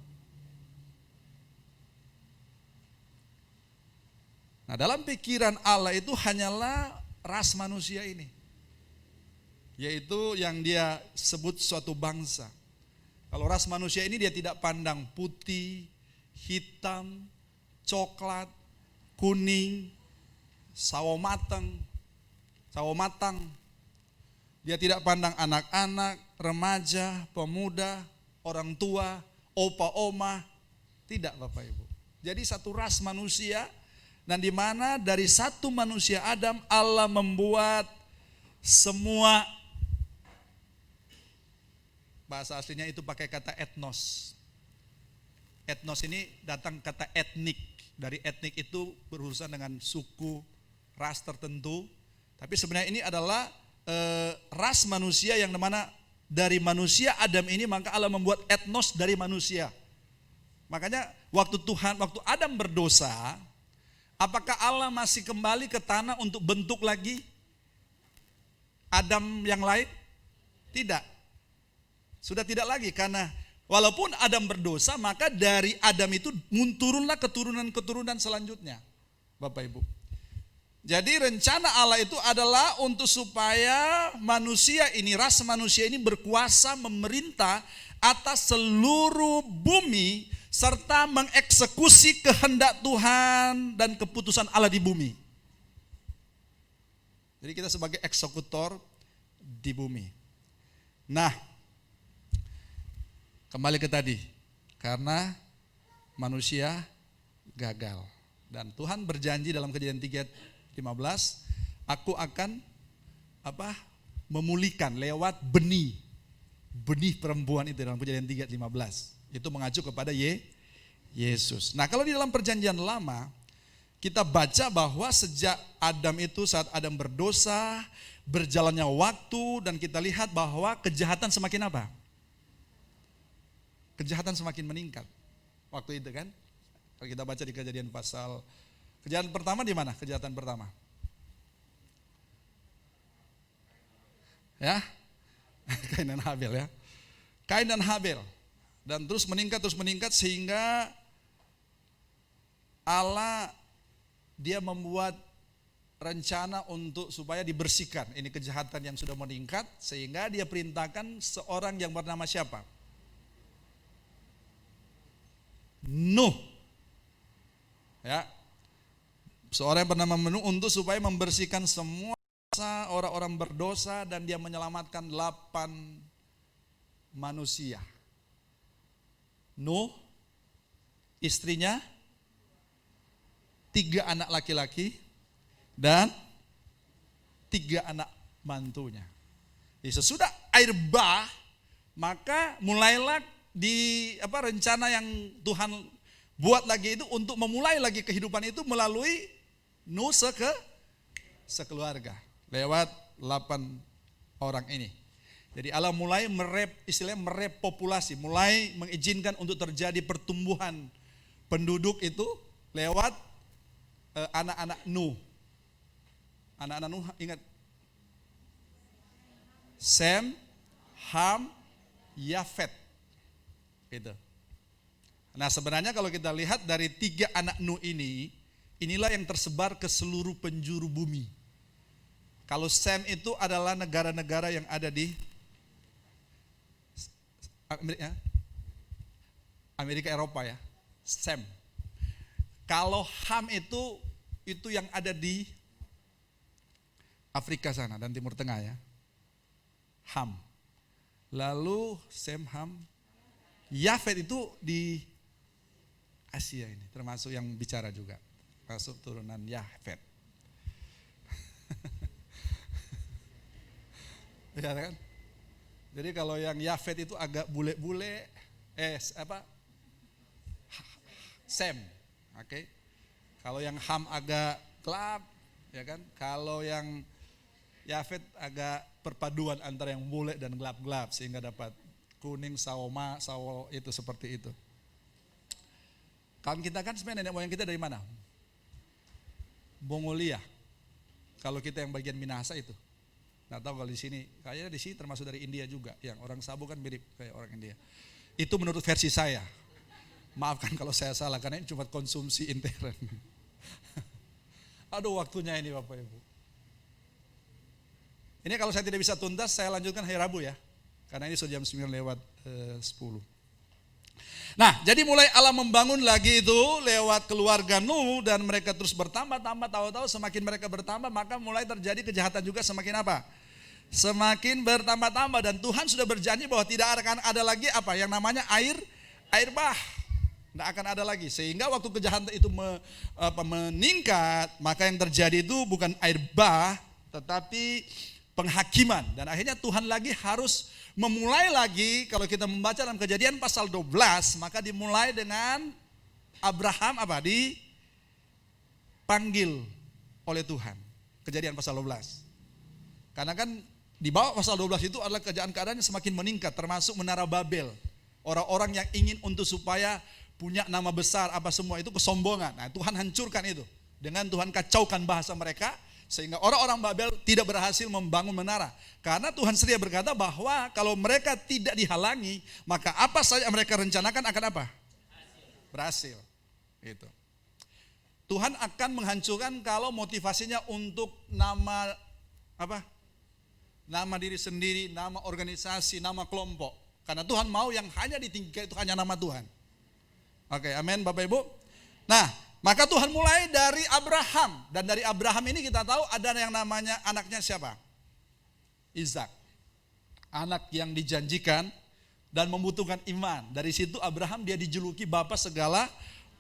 Nah, dalam pikiran Allah itu hanyalah ras manusia ini, yaitu yang dia sebut suatu bangsa. Kalau ras manusia ini dia tidak pandang putih, hitam, coklat, kuning, sawo matang. Dia tidak pandang anak-anak, remaja, pemuda, orang tua, opa oma, tidak Bapak Ibu. Jadi satu ras manusia, dan di mana dari satu manusia Adam Allah membuat semua, bahasa aslinya itu pakai kata etnos. Etnos ini datang kata etnik. Dari etnik itu berurusan dengan suku, ras tertentu. Tapi sebenarnya ini adalah ras manusia yang dimana dari manusia Adam ini maka Allah membuat etnos dari manusia. Makanya waktu Adam berdosa, apakah Allah masih kembali ke tanah untuk bentuk lagi Adam yang lain? Tidak. Sudah tidak lagi, karena walaupun Adam berdosa, maka dari Adam itu turunlah keturunan-keturunan selanjutnya. Bapak Ibu. Jadi rencana Allah itu adalah untuk supaya manusia ini, ras manusia ini berkuasa memerintah atas seluruh bumi serta mengeksekusi kehendak Tuhan dan keputusan Allah di bumi. Jadi kita sebagai eksekutor di bumi. Nah, kembali ke tadi, karena manusia gagal dan Tuhan berjanji dalam Kejadian 3:15, aku akan memulihkan lewat benih perempuan itu dalam Kejadian 3:15. Itu mengacu kepada Yesus. Nah, kalau di dalam Perjanjian Lama kita baca bahwa sejak Adam itu, saat Adam berdosa, berjalannya waktu, dan kita lihat bahwa kejahatan semakin apa? Kejahatan semakin meningkat. Waktu itu kan, kalau kita baca di Kejadian kejahatan pertama di mana? Kejahatan pertama. Ya, Kain dan Habel ya. Kain dan Habel. Dan terus meningkat sehingga Allah dia membuat rencana untuk supaya dibersihkan. Ini kejahatan yang sudah meningkat, sehingga dia perintahkan seorang yang bernama siapa? Nuh. Ya. Seorang yang bernama Nuh untuk supaya membersihkan semua orang-orang berdosa, dan dia menyelamatkan 8 manusia. Nuh, istrinya, 3 anak laki-laki, dan 3 anak mantunya. Jadi sesudah air bah, maka mulailah rencana yang Tuhan buat lagi itu untuk memulai lagi kehidupan itu melalui Nuh sekeluarga lewat 8 orang ini. Jadi Allah mulai merepopulasi, mulai mengizinkan untuk terjadi pertumbuhan penduduk itu lewat anak-anak Nuh. Anak-anak Nuh ingat, Sem, Ham, Yafet. Gitu. Nah, sebenarnya kalau kita lihat dari 3 anak Nuh ini, inilah yang tersebar ke seluruh penjuru bumi. Kalau Sem itu adalah negara-negara yang ada di Amerika Eropa ya, Sem. Kalau Ham itu yang ada di Afrika sana dan Timur Tengah ya, Ham. Lalu Sem, Ham, Yafet itu di Asia ini, termasuk yang bicara juga, masuk turunan Yafet. Ya kan? Jadi kalau yang Yafet itu agak bule-bule, Sem, oke. Kalau yang Ham agak gelap, ya kan? Kalau yang Yafet agak perpaduan antara yang bule dan gelap-gelap sehingga dapat kuning, sawo itu seperti itu. Kaum kita kan sebenarnya nenek moyang kita dari mana? Mongolia. Kalau kita yang bagian Minahasa itu. Nggak tahu kalau di sini, kayaknya di sini termasuk dari India juga. Yang orang Sabu kan mirip kayak orang India. Itu menurut versi saya. Maafkan kalau saya salah, karena ini cuma konsumsi intern. Aduh, waktunya ini Bapak Ibu. Ini kalau saya tidak bisa tuntas, saya lanjutkan hari Rabu ya. Karena ini sudah jam 9 lewat 10. Nah, jadi mulai Allah membangun lagi itu lewat keluarga Nuh dan mereka terus bertambah-tambah, tahu-tahu semakin mereka bertambah maka mulai terjadi kejahatan juga semakin apa? Semakin bertambah-tambah dan Tuhan sudah berjanji bahwa tidak akan ada lagi apa yang namanya air bah. Tidak akan ada lagi. Sehingga waktu kejahatan itu meningkat, maka yang terjadi itu bukan air bah tetapi penghakiman. Dan akhirnya Tuhan lagi harus memulai lagi. Kalau kita membaca dalam Kejadian pasal 12, maka dimulai dengan Abraham apa? Dipanggil oleh Tuhan. Kejadian pasal 12. Karena kan di bawah pasal 12 itu adalah keadaan-keadaan yang semakin meningkat, termasuk Menara Babel. Orang-orang yang ingin untuk supaya punya nama besar apa semua itu kesombongan. Nah, Tuhan hancurkan itu. Dengan Tuhan kacaukan bahasa mereka sehingga orang-orang Babel tidak berhasil membangun menara. Karena Tuhan sedia berkata bahwa kalau mereka tidak dihalangi, maka apa saja mereka rencanakan akan apa? Berhasil. Itu. Tuhan akan menghancurkan kalau motivasinya untuk nama apa? Nama diri sendiri, nama organisasi, nama kelompok. Karena Tuhan mau yang hanya ditinggikan itu hanya nama Tuhan. Oke, amin Bapak Ibu. Nah, maka Tuhan mulai dari Abraham. Dan dari Abraham ini kita tahu ada yang namanya anaknya siapa? Ishak. Anak yang dijanjikan dan membutuhkan iman. Dari situ Abraham dia dijuluki bapa segala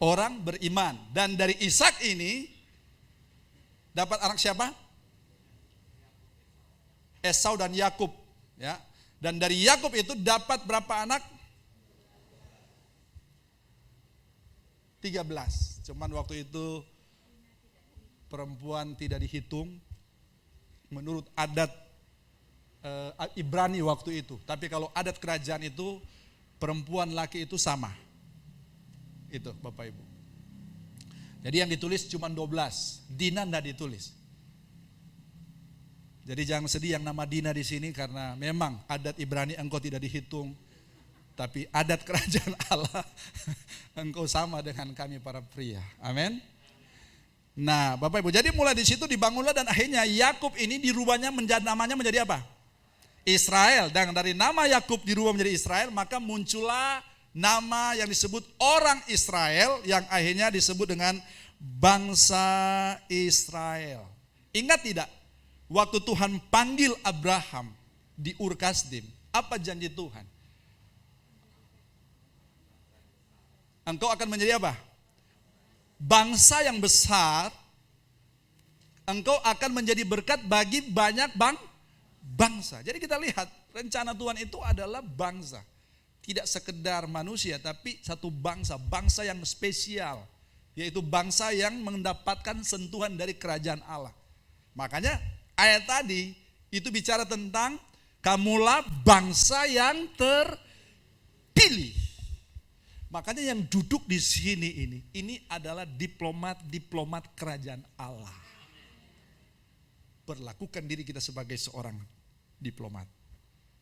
orang beriman. Dan dari Ishak ini dapat anak siapa? Esau dan Yakub. Ya. Dan dari Yakub itu dapat berapa anak? 13. Cuman waktu itu perempuan tidak dihitung menurut adat Ibrani waktu itu. Tapi kalau adat kerajaan itu perempuan laki itu sama. Itu Bapak Ibu. Jadi yang ditulis cuma 12. Dina enggak ditulis. Jadi jangan sedih yang nama Dina di sini karena memang adat Ibrani engkau tidak dihitung. Tapi adat kerajaan Allah engkau sama dengan kami para pria. Amin. Nah, Bapak Ibu, jadi mulai di situ dibangunlah dan akhirnya Yakub ini dirubahnya menjadi namanya menjadi apa? Israel. Dan dari nama Yakub dirubah menjadi Israel, maka muncullah nama yang disebut orang Israel yang akhirnya disebut dengan bangsa Israel. Ingat tidak? Waktu Tuhan panggil Abraham di Ur Kasdim, apa janji Tuhan? Engkau akan menjadi apa? Bangsa yang besar. Engkau akan menjadi berkat bagi banyak bangsa. Jadi kita lihat rencana Tuhan itu adalah bangsa. Tidak sekedar manusia tapi satu bangsa. Bangsa yang spesial. Yaitu bangsa yang mendapatkan sentuhan dari kerajaan Allah. Makanya ayat tadi itu bicara tentang kamulah bangsa yang terpilih. Makanya yang duduk di sini ini adalah diplomat kerajaan Allah. Perlakukan diri kita sebagai seorang diplomat.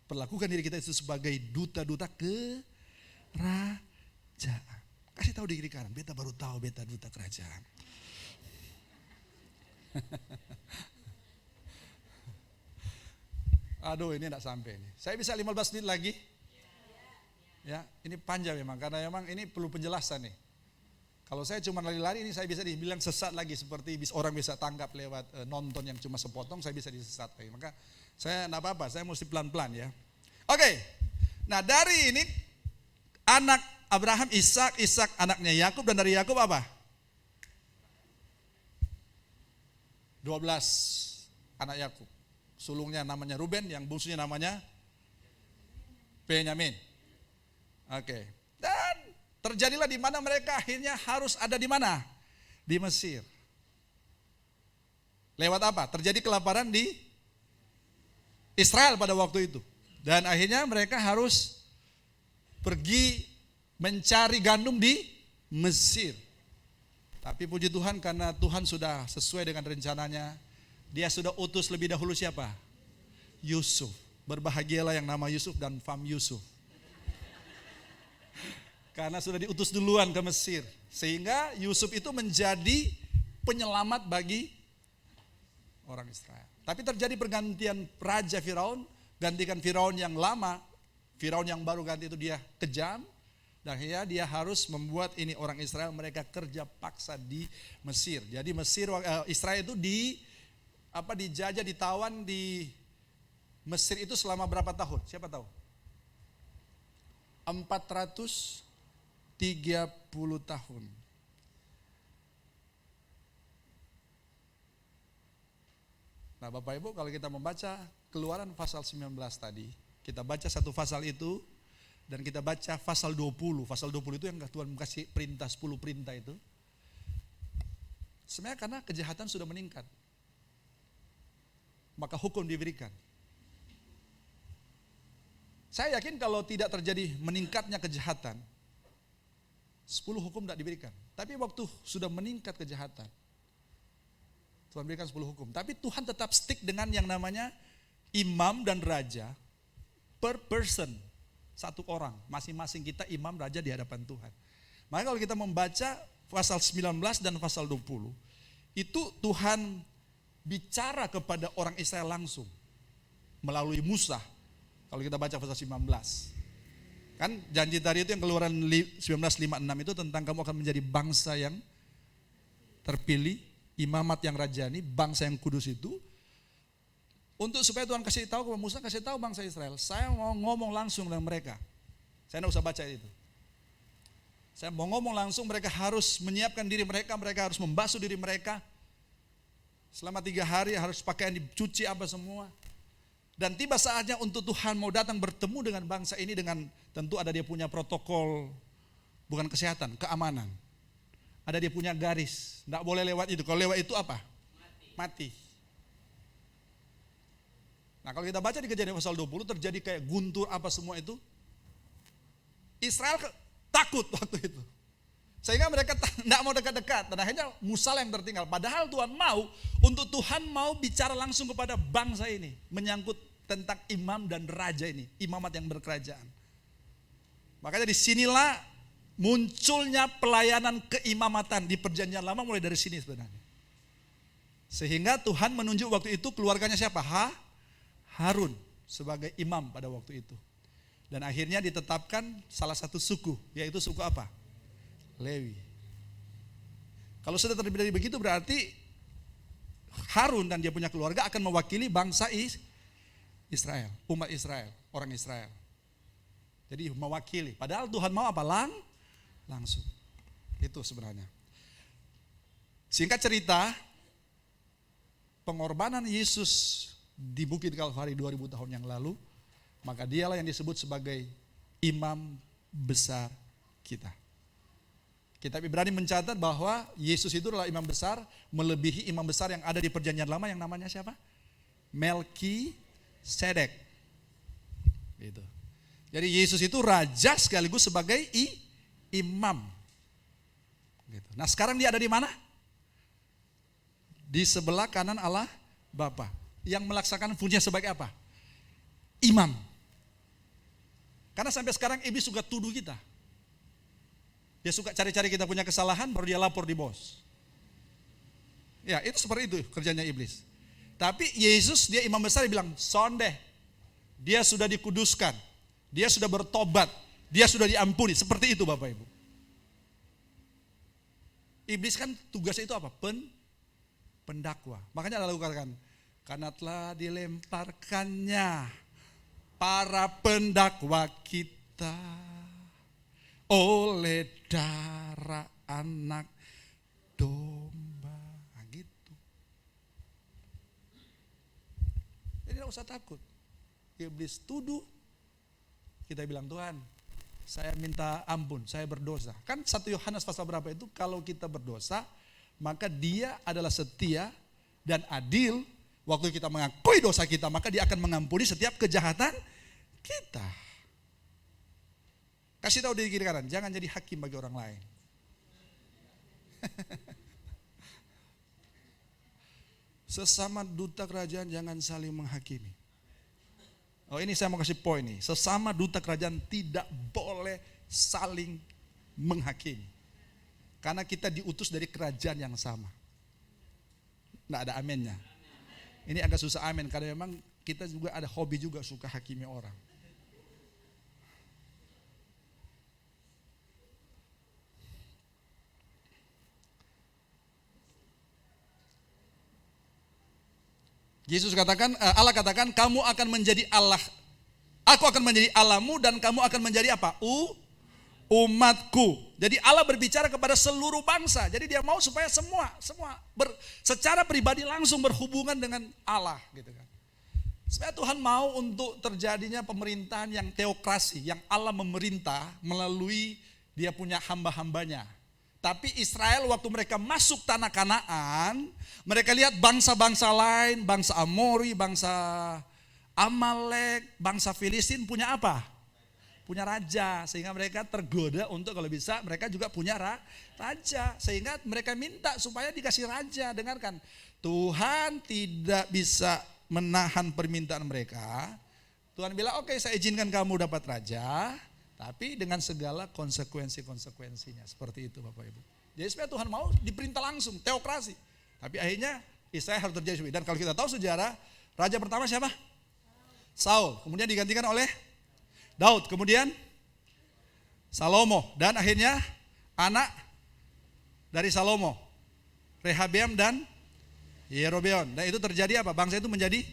Perlakukan diri kita itu sebagai duta-duta kerajaan. Kasih tahu di kiri kanan, beta baru tahu beta duta kerajaan. Aduh, ini enggak sampai nih. Saya bisa 15 menit lagi? Ya, ini panjang memang karena memang ini perlu penjelasan nih. Kalau saya cuma lari-lari ini saya bisa dibilang sesat lagi seperti orang bisa tangkap lewat nonton yang cuma sepotong, saya bisa disesat lagi. Maka saya enggak apa-apa, saya mesti pelan-pelan ya. Oke. Nah, dari ini anak Abraham Ishak anaknya Yakub dan dari Yakub apa? 12 anak Yakub. Sulungnya namanya Ruben, yang bungsunya namanya Benyamin. Oke. Dan terjadilah di mana mereka akhirnya harus ada di mana? Di Mesir. Lewat apa? Terjadi kelaparan di Israel pada waktu itu. Dan akhirnya mereka harus pergi mencari gandum di Mesir. Tapi puji Tuhan karena Tuhan sudah sesuai dengan rencananya. Dia sudah utus lebih dahulu siapa? Yusuf. Berbahagialah yang nama Yusuf dan fam Yusuf. Karena sudah diutus duluan ke Mesir. Sehingga Yusuf itu menjadi penyelamat bagi orang Israel. Tapi terjadi pergantian Raja Firaun. Gantikan Firaun yang lama. Firaun yang baru ganti itu dia kejam. Dan akhirnya dia harus membuat ini orang Israel mereka kerja paksa di Mesir. Jadi Israel itu dijajah, ditawan di Mesir itu selama berapa tahun? Siapa tahu? 430 tahun. Nah Bapak Ibu, kalau kita membaca Keluaran pasal 19 tadi, kita baca satu pasal itu, dan kita baca pasal 20. Pasal 20 itu yang Tuhan kasih perintah, 10 perintah itu. Sebenarnya karena kejahatan sudah meningkat, maka hukum diberikan. Saya yakin kalau tidak terjadi meningkatnya kejahatan, 10 hukum tidak diberikan. Tapi waktu sudah meningkat kejahatan, Tuhan berikan 10 hukum. Tapi Tuhan tetap stick dengan yang namanya imam dan raja per person. Satu orang, masing-masing kita imam raja di hadapan Tuhan. Maka kalau kita membaca pasal 19 dan pasal 20, itu Tuhan bicara kepada orang Israel langsung melalui Musa. Kalau kita baca pasal 19, kan janji tadi itu yang Keluaran 19:56 itu tentang kamu akan menjadi bangsa yang terpilih, imamat yang rajani, bangsa yang kudus itu. Untuk supaya Tuhan kasih tahu kepada Musa, kasih tahu bangsa Israel, saya mau ngomong langsung dengan mereka. Saya tidak usah baca itu. Saya mau ngomong langsung, mereka harus menyiapkan diri mereka, mereka harus membasuh diri mereka. Selama 3 hari harus pakaian dicuci apa semua. Dan tiba saatnya untuk Tuhan mau datang bertemu dengan bangsa ini dengan tentu ada dia punya protokol, bukan kesehatan, keamanan. Ada dia punya garis, tidak boleh lewat itu. Kalau lewat itu apa? Mati. Nah kalau kita baca di Kejadian pasal 20 terjadi kayak guntur apa semua itu. Israel takut waktu itu. Sehingga mereka tidak mau dekat-dekat. Dan akhirnya Musa yang tertinggal. Padahal Tuhan mau, untuk Tuhan mau bicara langsung kepada bangsa ini. Menyangkut tentang imam dan raja ini. Imamat yang berkerajaan. Makanya disinilah munculnya pelayanan keimamatan di perjanjian lama mulai dari sini sebenarnya. Sehingga Tuhan menunjuk waktu itu keluarganya siapa? Harun sebagai imam pada waktu itu. Dan akhirnya ditetapkan salah satu suku, yaitu suku apa? Lewi. Kalau sudah terjadi begitu berarti Harun dan dia punya keluarga akan mewakili bangsa Israel, umat Israel, orang Israel. Jadi mewakili. Padahal Tuhan mau apa? Langsung. Itu sebenarnya. Singkat cerita, pengorbanan Yesus di Bukit Kalvari 2000 tahun yang lalu, maka dialah yang disebut sebagai imam besar kita. Kitab Ibrani mencatat bahwa Yesus itu adalah imam besar, melebihi imam besar yang ada di perjanjian lama yang namanya siapa? Melkisedek. Gitu. Jadi Yesus itu raja sekaligus sebagai imam. Gitu. Nah sekarang dia ada di mana? Di sebelah kanan Allah Bapa. Yang melaksanakan fungsinya sebagai apa? Imam. Karena sampai sekarang iblis suka tuduh kita. Dia suka cari-cari kita punya kesalahan, baru dia lapor di bos. Ya itu seperti itu kerjanya iblis. Tapi Yesus dia imam besar, dia bilang, sondeh. Dia sudah dikuduskan. Dia sudah bertobat. Dia sudah diampuni. Seperti itu Bapak Ibu. Iblis kan tugasnya itu apa? Pendakwa. Makanya Allah katakan, karena telah dilemparkannya para pendakwa kita oleh darah anak domba. Nah, gitu. Jadi tidak usah takut. Iblis tuduh, kita bilang Tuhan, saya minta ampun, saya berdosa. Kan 1 Yohanes pasal berapa itu? Kalau kita berdosa, maka dia adalah setia dan adil. Waktu kita mengakui dosa kita, maka dia akan mengampuni setiap kejahatan kita. Kasih tahu diri kiri kanan, jangan jadi hakim bagi orang lain. Sesama duta kerajaan jangan saling menghakimi. Oh ini saya mau kasih poin nih. Sesama duta kerajaan tidak boleh saling menghakimi. Karena kita diutus dari kerajaan yang sama. Nggak ada amennya. Ini agak susah amin karena memang kita juga ada hobi juga suka hakimi orang. Yesus katakan, Allah katakan, kamu akan menjadi Allah. Aku akan menjadi Allahmu dan kamu akan menjadi apa? Umatku. Jadi Allah berbicara kepada seluruh bangsa. Jadi dia mau supaya semua secara pribadi langsung berhubungan dengan Allah gitu kan. Supaya Tuhan mau untuk terjadinya pemerintahan yang teokrasi, yang Allah memerintah melalui dia punya hamba-hambanya. Tapi Israel waktu mereka masuk tanah Kanaan, mereka lihat bangsa-bangsa lain, bangsa Amori, bangsa Amalek, bangsa Filistin punya apa? Punya raja, sehingga mereka tergoda untuk kalau bisa mereka juga punya raja. Sehingga mereka minta supaya dikasih raja. Dengarkan, Tuhan tidak bisa menahan permintaan mereka. Tuhan bilang, oke, saya izinkan kamu dapat raja, tapi dengan segala konsekuensi-konsekuensinya. Seperti itu Bapak Ibu. Jadi supaya Tuhan mau diperintah langsung, teokrasi. Tapi akhirnya Israel harus terjadi. Dan kalau kita tahu sejarah, raja pertama siapa? Saul. Kemudian digantikan oleh Daud. Kemudian Salomo. Dan akhirnya anak dari Salomo, Rehabeam dan Yerobeam. Dan itu terjadi apa? Bangsa itu menjadi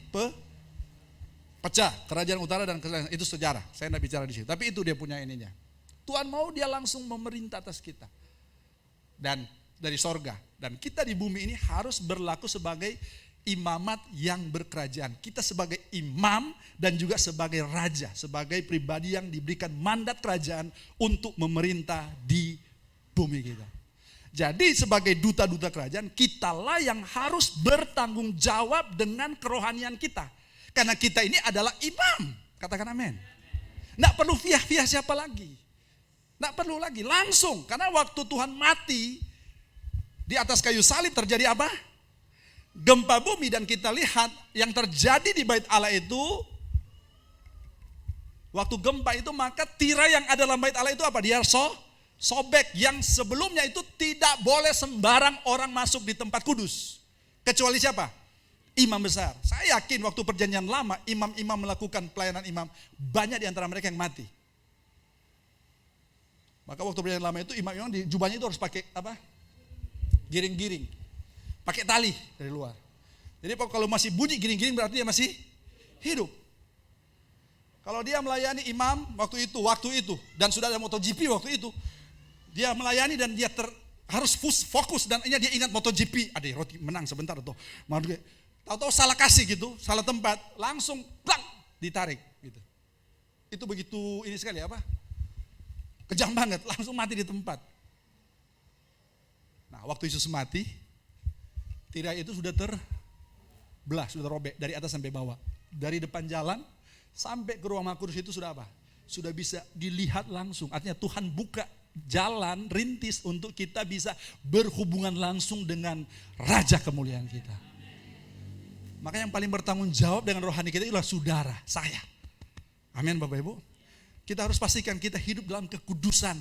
pecah, kerajaan utara dan kerajaan, itu sejarah. Saya tidak bicara di situ, tapi itu dia punya ininya. Tuhan mau dia langsung memerintah atas kita. Dan dari sorga. Dan kita di bumi ini harus berlaku sebagai imamat yang berkerajaan. Kita sebagai imam dan juga sebagai raja, sebagai pribadi yang diberikan mandat kerajaan untuk memerintah di bumi kita. Jadi sebagai duta-duta kerajaan, kitalah yang harus bertanggung jawab dengan kerohanian kita. Karena kita ini adalah imam. Katakan amin. Nggak perlu via-via siapa lagi. Nggak perlu lagi, langsung. Karena waktu Tuhan mati di atas kayu salib terjadi apa? Gempa bumi, dan kita lihat yang terjadi di bait Allah itu, waktu gempa itu maka tirai yang ada dalam bait Allah itu apa? Dia sobek, yang sebelumnya itu tidak boleh sembarang orang masuk di tempat kudus. Kecuali siapa? Imam besar. Saya yakin waktu perjanjian lama imam-imam melakukan pelayanan imam, banyak di antara mereka yang mati. Maka waktu perjanjian lama itu imam-imam di jubahnya itu harus pakai apa? Giring-giring. Pakai tali dari luar. Jadi kalau masih bunyi giring-giring berarti dia masih hidup. Kalau dia melayani imam waktu itu dan sudah ada MotoGP waktu itu, dia melayani dan dia harus fokus dan dia ingat MotoGP. Ada roti menang sebentar atau tahu-tahu salah kasih gitu, salah tempat, langsung plak ditarik gitu. Itu begitu ini sekali apa? Kejam banget, langsung mati di tempat. Nah, waktu Yesus mati, tirai itu sudah terbelah, sudah robek dari atas sampai bawah. Dari depan jalan sampai ke ruang Maha Kudus itu sudah apa? Sudah bisa dilihat langsung. Artinya Tuhan buka jalan rintis untuk kita bisa berhubungan langsung dengan Raja kemuliaan kita. Maka yang paling bertanggung jawab dengan rohani kita itulah saudara, saya. Amin Bapak Ibu. Kita harus pastikan kita hidup dalam kekudusan.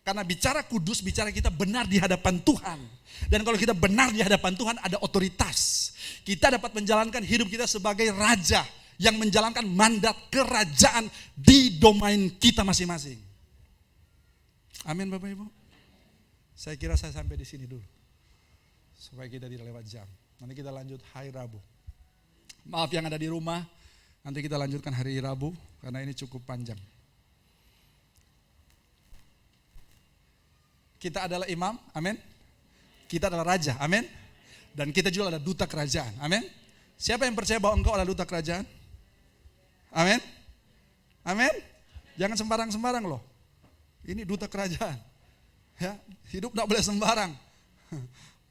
Karena bicara kudus, bicara kita benar di hadapan Tuhan. Dan kalau kita benar di hadapan Tuhan, ada otoritas. Kita dapat menjalankan hidup kita sebagai raja yang menjalankan mandat kerajaan di domain kita masing-masing. Amin Bapak Ibu. Saya kira saya sampai di sini dulu. Supaya kita tidak lewat jam. Nanti kita lanjut hari Rabu. Maaf yang ada di rumah, nanti kita lanjutkan hari Rabu karena ini cukup panjang. Kita adalah imam, amin. Kita adalah raja, amin. Dan kita juga adalah duta kerajaan, amin. Siapa yang percaya bahwa engkau adalah duta kerajaan? Amin. Amin. Jangan sembarang-sembarang loh. Ini duta kerajaan. Ya, hidup enggak boleh sembarang.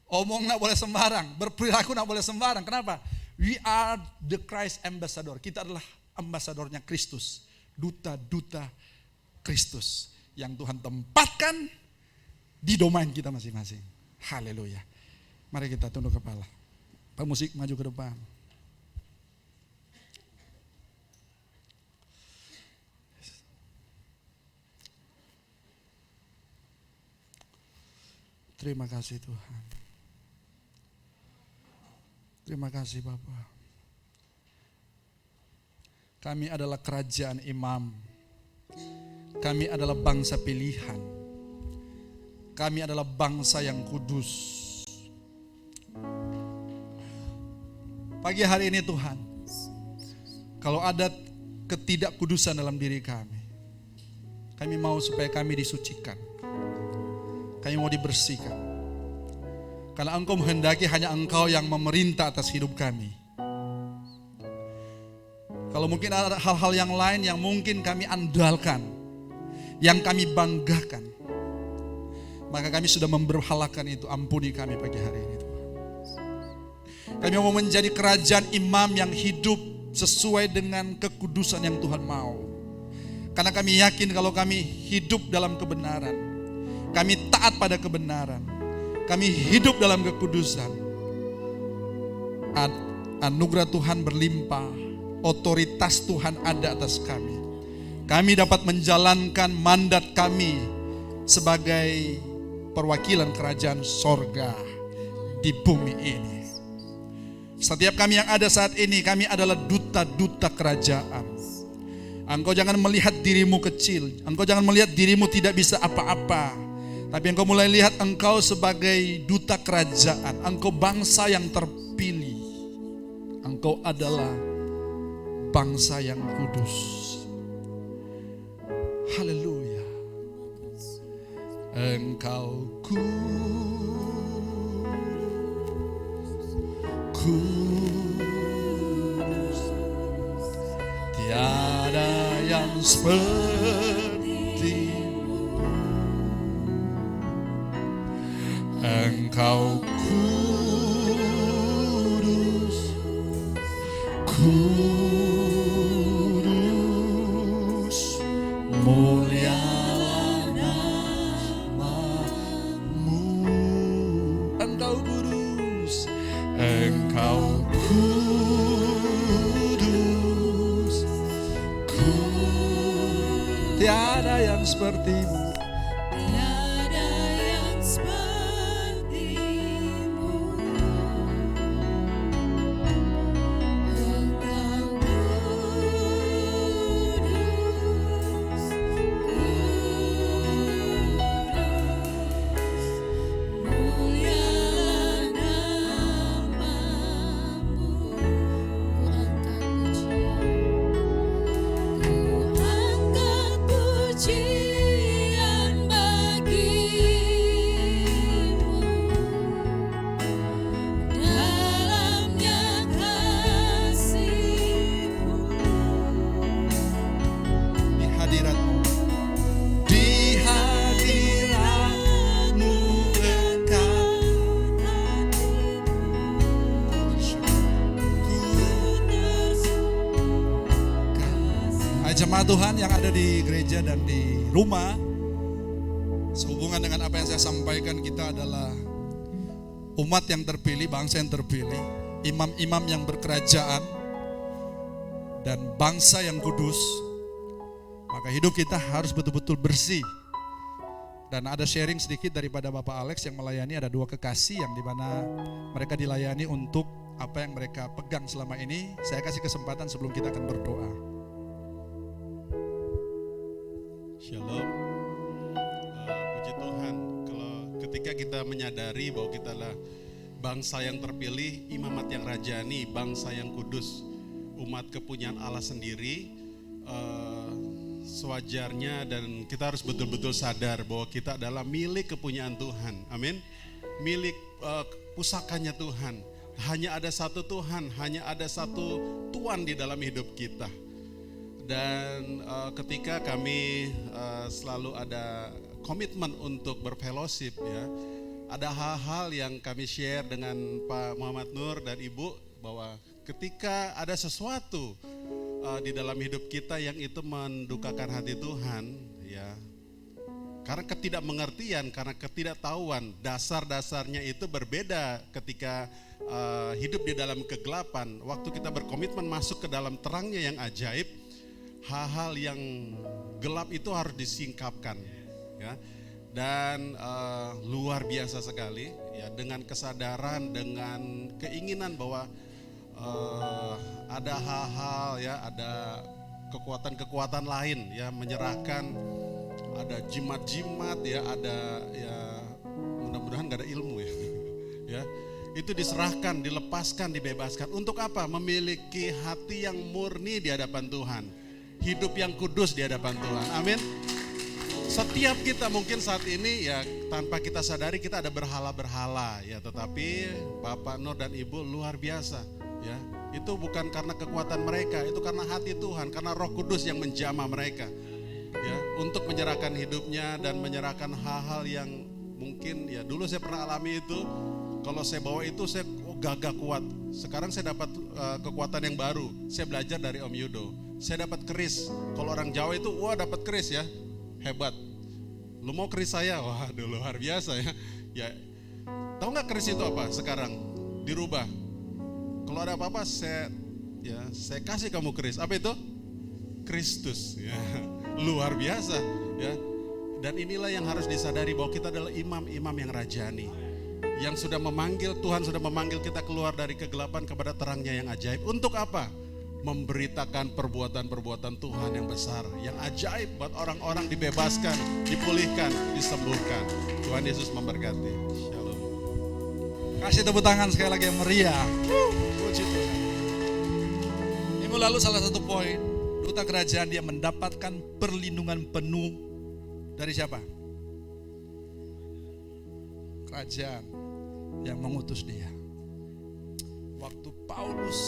Omong enggak boleh sembarang, berperilaku enggak boleh sembarang. Kenapa? We are the Christ ambassador. Kita adalah ambasadornya Kristus, duta-duta Kristus yang Tuhan tempatkan di domain kita masing-masing. Haleluya. Mari kita tunduk kepala. Pemusik maju ke depan. Terima kasih Tuhan. Terima kasih Bapak. Kami adalah kerajaan imam. Kami adalah bangsa pilihan. Kami adalah bangsa yang kudus. Pagi hari ini Tuhan, kalau ada ketidakkudusan dalam diri kami mau supaya kami disucikan. Kami mau dibersihkan. Karena Engkau menghendaki hanya Engkau yang memerintah atas hidup kami. Kalau mungkin ada hal-hal yang lain yang mungkin kami andalkan, yang kami banggakan, maka kami sudah memberhalakan itu. Ampuni kami pagi hari ini Tuhan. Kami mau menjadi kerajaan imam yang hidup sesuai dengan kekudusan yang Tuhan mau. Karena kami yakin kalau kami hidup dalam kebenaran, kami taat pada kebenaran, kami hidup dalam kekudusan, anugerah Tuhan berlimpah, otoritas Tuhan ada atas kami. Kami dapat menjalankan mandat kami sebagai perwakilan kerajaan sorga di bumi ini. Setiap kami yang ada saat ini, kami adalah duta-duta kerajaan. Engkau jangan melihat dirimu kecil, engkau jangan melihat dirimu tidak bisa apa-apa, tapi engkau mulai lihat engkau sebagai duta kerajaan. Engkau bangsa yang terpilih, engkau adalah bangsa yang kudus. Haleluya. Engkau kudus, tiada yang sepertimu. Engkau kudus, kudus, mulialah namamu. Engkau kudus, engkau kudus, tiada yang sepertimu. Tiada yang sepertimu. Engkau kudus, mulialah namamu. Ku angkat pujian bagimu, dalamnya kasih-Mu. Di hadirat-Mu, di hadirat-Mu dekat. Hai jemaat Tuhan yang ada di gereja dan di rumah, sehubungan dengan apa yang saya sampaikan, kita adalah umat yang terpilih, bangsa yang terpilih, imam-imam yang berkerajaan, dan bangsa yang kudus. Maka hidup kita harus betul-betul bersih. Dan ada sharing sedikit daripada Bapak Alex yang melayani, ada 2 kekasih yang dimana mereka dilayani untuk apa yang mereka pegang selama ini. Saya kasih kesempatan sebelum kita akan berdoa. Shalom. Puji Tuhan, kalau ketika kita menyadari bahwa kita adalah bangsa yang terpilih, imamat yang rajani, bangsa yang kudus, umat kepunyaan Allah sendiri, sewajarnya dan kita harus betul-betul sadar bahwa kita adalah milik kepunyaan Tuhan. Amin. Milik pusakanya Tuhan. Hanya ada satu Tuhan, hanya ada satu Tuhan di dalam hidup kita. Dan ketika kami selalu ada komitmen untuk berfellowship, ya, ada hal-hal yang kami share dengan Pak Muhammad Nur dan Ibu, bahwa ketika ada sesuatu di dalam hidup kita yang itu mendukakan hati Tuhan, ya, karena ketidakmengertian, karena ketidaktahuan, dasar-dasarnya itu berbeda ketika hidup di dalam kegelapan. Waktu kita berkomitmen masuk ke dalam terangnya yang ajaib, hal-hal yang gelap itu harus disingkapkan, ya. Dan luar biasa sekali, ya, dengan kesadaran, dengan keinginan bahwa ada hal-hal, ya, ada kekuatan-kekuatan lain, ya, menyerahkan, ada jimat-jimat, ya, ada, ya, mudah-mudahan gak ada ilmu, ya, ya. itu diserahkan, dilepaskan, dibebaskan. Untuk apa? Memiliki hati yang murni di hadapan Tuhan. Hidup yang kudus di hadapan Tuhan. Amin. Setiap kita mungkin saat ini ya tanpa kita sadari kita ada berhala-berhala ya, tetapi Bapak Nur dan Ibu luar biasa ya. Itu bukan karena kekuatan mereka, itu karena hati Tuhan, karena Roh Kudus yang menjamah mereka ya, untuk menyerahkan hidupnya dan menyerahkan hal-hal yang mungkin ya dulu saya pernah alami itu. Kalau saya bawa itu saya gagah kuat. Sekarang saya dapat kekuatan yang baru. Saya belajar dari Om Yudo. Saya dapat keris. Kalau orang Jawa itu wah dapat keris ya. Hebat. Lu mau keris saya? Waduh luar biasa ya. Ya, tahu nggak keris itu apa? Sekarang dirubah. Kalau ada apa-apa saya kasih kamu keris. Apa itu? Kristus. Ya. Luar biasa. Ya. Dan inilah yang harus disadari bahwa kita adalah imam-imam yang rajani. Yang sudah memanggil, Tuhan sudah memanggil kita keluar dari kegelapan kepada terangnya yang ajaib. Untuk apa? Memberitakan perbuatan-perbuatan Tuhan yang besar, yang ajaib buat orang-orang dibebaskan, dipulihkan, disembuhkan. Tuhan Yesus memberkati. Shalom. Kasih tepuk tangan sekali lagi yang meriah. Puji Tuhan. Minggu lalu salah satu poin, duta kerajaan dia mendapatkan perlindungan penuh dari siapa? Kerajaan yang mengutus dia. Waktu Paulus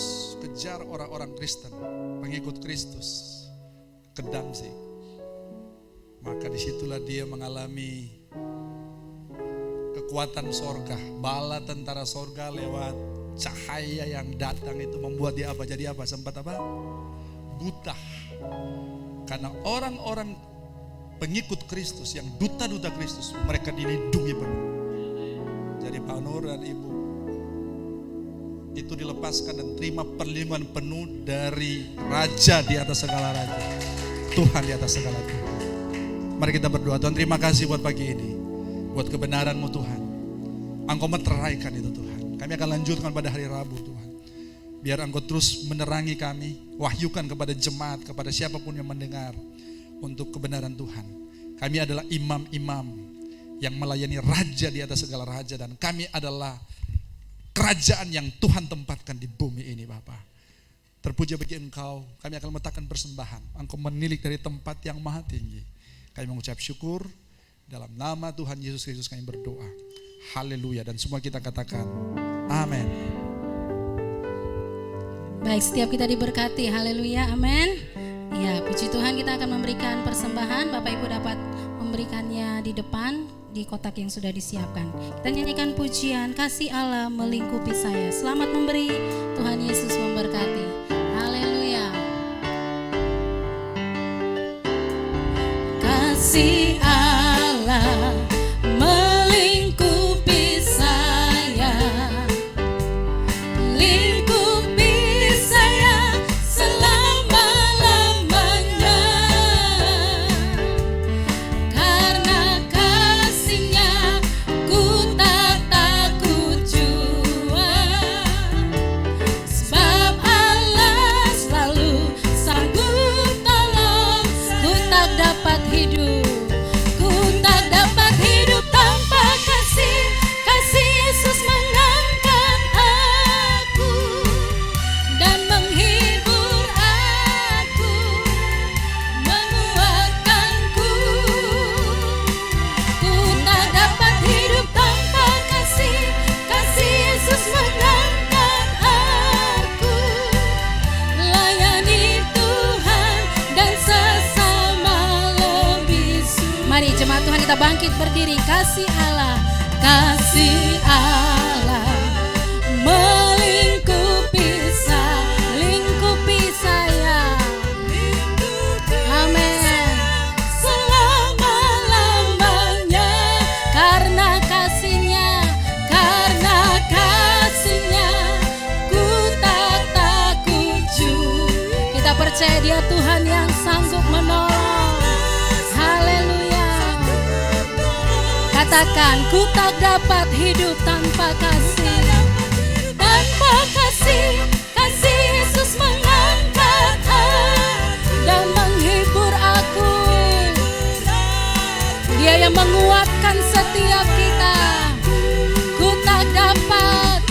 kejar orang-orang Kristen, pengikut Kristus ke Damsyik, maka disitulah dia mengalami kekuatan sorga, bala tentara sorga lewat cahaya yang datang itu membuat dia apa? Jadi apa? Sempat apa? Buta. Karena orang-orang pengikut Kristus yang duta-duta Kristus, mereka dilindungi penuh. Jadi Pak Nur dan Ibu itu dilepaskan dan terima perlindungan penuh dari Raja di atas segala raja, Tuhan di atas segala Tuhan. Mari kita berdoa. Tuhan, terima kasih buat pagi ini, buat kebenaran-Mu Tuhan. Engkau meteraikan itu Tuhan. Kami akan lanjutkan pada hari Rabu Tuhan. Biar Engkau terus menerangi kami, wahyukan kepada jemaat, kepada siapapun yang mendengar untuk kebenaran Tuhan. Kami adalah imam-imam yang melayani Raja di atas segala raja, dan kami adalah kerajaan yang Tuhan tempatkan di bumi ini Bapa. Terpuji bagi Engkau, kami akan meletakkan persembahan. Engkau menilik dari tempat yang maha tinggi. Kami mengucap syukur, dalam nama Tuhan Yesus Kristus kami berdoa. Haleluya, dan semua kita katakan amin. Baik, setiap kita diberkati, haleluya, amin. Ya, puji Tuhan, kita akan memberikan persembahan. Bapak Ibu dapat memberikannya di depan, di kotak yang sudah disiapkan. Kita nyanyikan pujian Kasih Allah Melingkupi Saya. Selamat memberi, Tuhan Yesus memberkati. Haleluya. Kasih Allah melingkupi saya, lingkupi saya selama-lamanya. Karena kasih-Nya ku tak takut jua, sebab Allah selalu sanggup tolong. Ku tak dapat hidup, ku tak dapat hidup tanpa kasih. Kasih Yesus mengangkat aku dan menghibur aku, menguatkanku. Ku tak dapat hidup tanpa kasih. Kasih Yesus mengangkat aku, layani Tuhan dan sesama lebih suci. Mari jemaat Tuhan, kita bangkit berdiri. Kasih Allah, kasih Allah melingkupi saya, lingkupi saya. Amin. Selama-lamanya, karena kasih-Nya, ku tak takut jua. Kita percaya Dia Tuhan yang sanggup menolong. Haleluya. Katakan, ku tak dapat hidup tanpa kasih. Tanpa kasih, kasih Yesus mengangkat dan menghibur aku. Dia yang menguatkan setiap kita. Ku tak dapat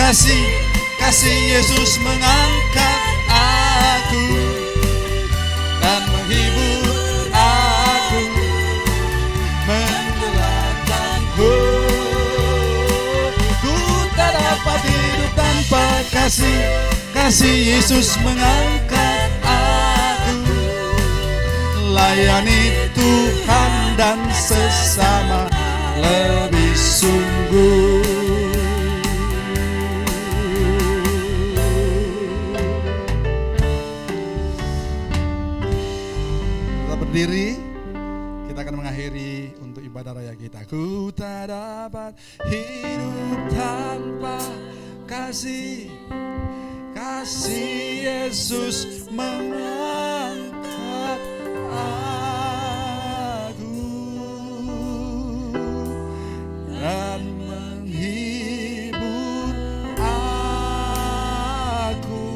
kasih Yesus mengangkat aku dan menghibur aku, menyelamatkanku. Ku tak dapat hidup tanpa kasih Yesus mengangkat aku. Layani Tuhan dan sesama lebih sungguh. Berdiri, kita akan mengakhiri untuk ibadah raya kita. Ku tak dapat hidup tanpa kasih Yesus mengangkat aku dan menghibur aku.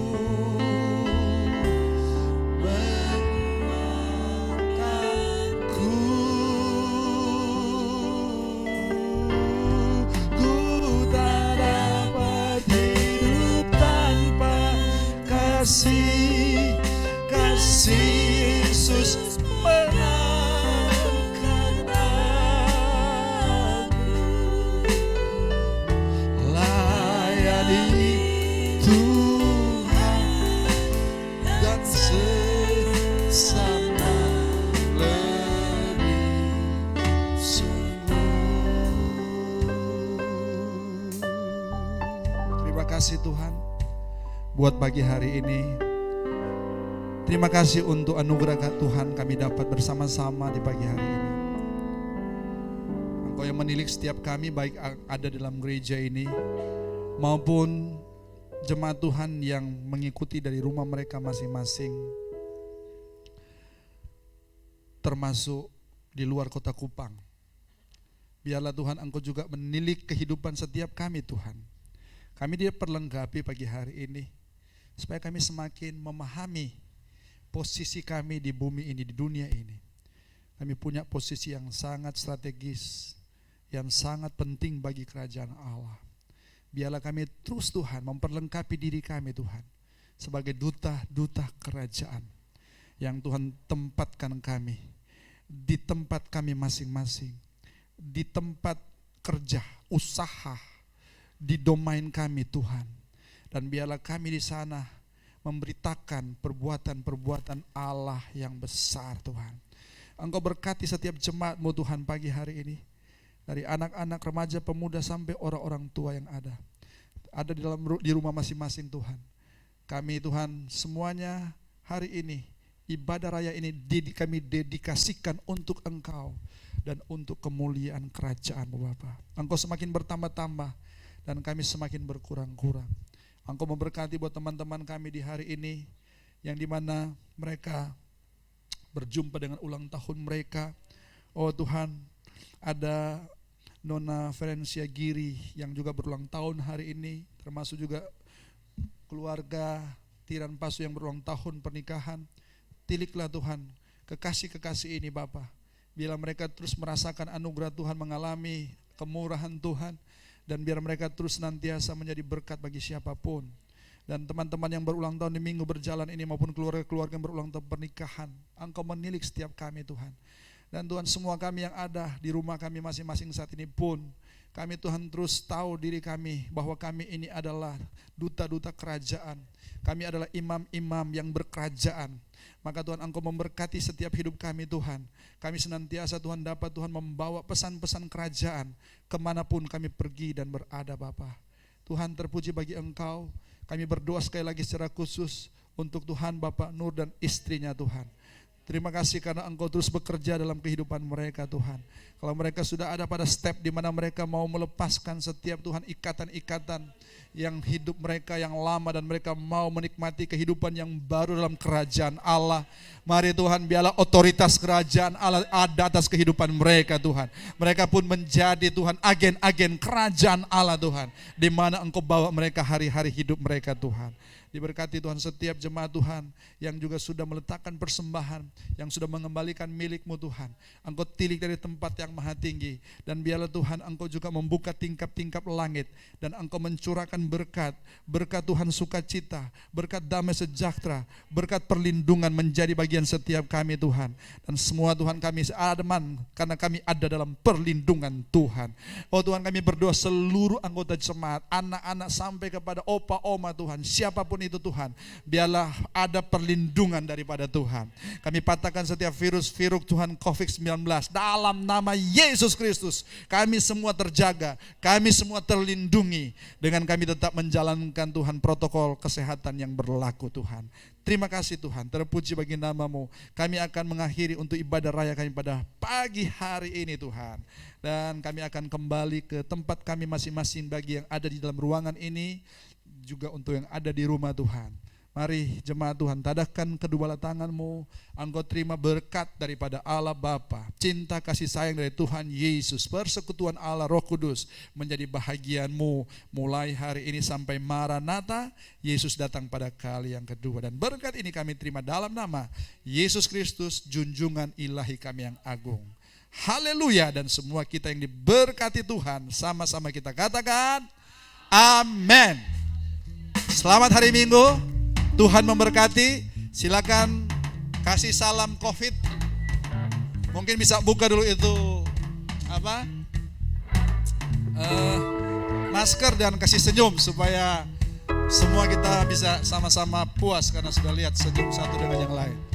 Kasih Yesus mengangkat aku. Layani Tuhan dan sesama lebih sungguh. Terima kasih Tuhan buat pagi hari ini. Terima kasih untuk anugerah Tuhan kami dapat bersama-sama di pagi hari ini. Engkau yang menilik setiap kami, baik ada dalam gereja ini maupun jemaat Tuhan yang mengikuti dari rumah mereka masing-masing, termasuk di luar kota Kupang. Biarlah Tuhan Engkau juga menilik kehidupan setiap kami Tuhan. Kami diperlengkapi pagi hari ini supaya kami semakin memahami posisi kami di bumi ini, di dunia ini. Kami punya posisi yang sangat strategis, yang sangat penting bagi kerajaan Allah. Biarlah kami terus Tuhan memperlengkapi diri kami Tuhan sebagai duta-duta kerajaan yang Tuhan tempatkan kami di tempat kami masing-masing, di tempat kerja, usaha, di domain kami Tuhan. Dan biarlah kami di sana memberitakan perbuatan-perbuatan Allah yang besar Tuhan. Engkau berkati setiap jemaat-Mu Tuhan pagi hari ini, dari anak-anak, remaja, pemuda sampai orang-orang tua yang ada di rumah masing-masing Tuhan. Kami Tuhan semuanya hari ini, ibadah raya ini kami dedikasikan untuk Engkau dan untuk kemuliaan kerajaan-Mu Bapa. Engkau semakin bertambah-tambah dan kami semakin berkurang-kurang. Engkau memberkati buat teman-teman kami di hari ini, yang dimana mereka berjumpa dengan ulang tahun mereka. Oh Tuhan, ada Nona Ferencia Giri yang juga berulang tahun hari ini, termasuk juga keluarga Tiran Pasu yang berulang tahun pernikahan. Tiliklah Tuhan kekasih-kekasih ini Bapa, bila mereka terus merasakan anugerah Tuhan, mengalami kemurahan Tuhan, dan biar mereka terus senantiasa menjadi berkat bagi siapapun. Dan teman-teman yang berulang tahun di minggu berjalan ini maupun keluarga-keluarga yang berulang tahun pernikahan, Engkau menilik setiap kami Tuhan. Dan Tuhan, semua kami yang ada di rumah kami masing-masing saat ini pun, kami Tuhan terus tahu diri kami bahwa kami ini adalah duta-duta kerajaan. Kami adalah imam-imam yang berkerajaan. Maka Tuhan, Engkau memberkati setiap hidup kami Tuhan. Kami senantiasa Tuhan dapat Tuhan membawa pesan-pesan kerajaan kemanapun kami pergi dan berada Bapa. Tuhan, terpuji bagi Engkau. Kami berdoa sekali lagi secara khusus untuk Tuhan Bapak Nur dan istrinya Tuhan. Terima kasih karena Engkau terus bekerja dalam kehidupan mereka Tuhan. Kalau mereka sudah ada pada step di mana mereka mau melepaskan setiap Tuhan ikatan-ikatan yang hidup mereka yang lama, dan mereka mau menikmati kehidupan yang baru dalam kerajaan Allah. Mari Tuhan, biarlah otoritas kerajaan Allah ada atas kehidupan mereka Tuhan. Mereka pun menjadi Tuhan agen-agen kerajaan Allah Tuhan, di mana Engkau bawa mereka hari-hari hidup mereka Tuhan. Diberkati Tuhan setiap jemaat Tuhan yang juga sudah meletakkan persembahan yang sudah mengembalikan milik-Mu Tuhan. Engkau tilik dari tempat yang maha tinggi. Dan biarlah Tuhan Engkau juga membuka tingkap-tingkap langit. Dan Engkau mencurahkan berkat. Berkat Tuhan sukacita, berkat damai sejahtera, berkat perlindungan menjadi bagian setiap kami Tuhan. Dan semua Tuhan kami aman karena kami ada dalam perlindungan Tuhan. Oh Tuhan, kami berdoa seluruh anggota jemaat, anak-anak sampai kepada opa oma Tuhan, siapapun itu Tuhan, biarlah ada perlindungan daripada Tuhan. Kami patahkan setiap virus-virus Tuhan COVID-19 dalam nama Yesus Kristus. Kami semua terjaga, kami semua terlindungi dengan kami tetap menjalankan Tuhan protokol kesehatan yang berlaku Tuhan. Terima kasih Tuhan, terpuji bagi nama-Mu. Kami akan mengakhiri untuk ibadah raya kami pada pagi hari ini Tuhan. Dan kami akan kembali ke tempat kami masing-masing bagi yang ada di dalam ruangan ini, juga untuk yang ada di rumah Tuhan. Mari jemaat Tuhan, tadahkan kedua tangan-Mu. Engkau terima berkat daripada Allah Bapa, cinta kasih sayang dari Tuhan Yesus, persekutuan Allah Roh Kudus menjadi bahagian-Mu mulai hari ini sampai Maranatha, Yesus datang pada kali yang kedua. Dan berkat ini kami terima dalam nama Yesus Kristus, junjungan ilahi kami yang agung. Haleluya. Dan semua kita yang diberkati Tuhan, sama-sama kita katakan amin. Selamat hari Minggu. Tuhan memberkati. Silakan kasih salam COVID. Mungkin bisa buka dulu itu apa? Masker dan kasih senyum supaya semua kita bisa sama-sama puas karena sudah lihat senyum satu dengan yang lain.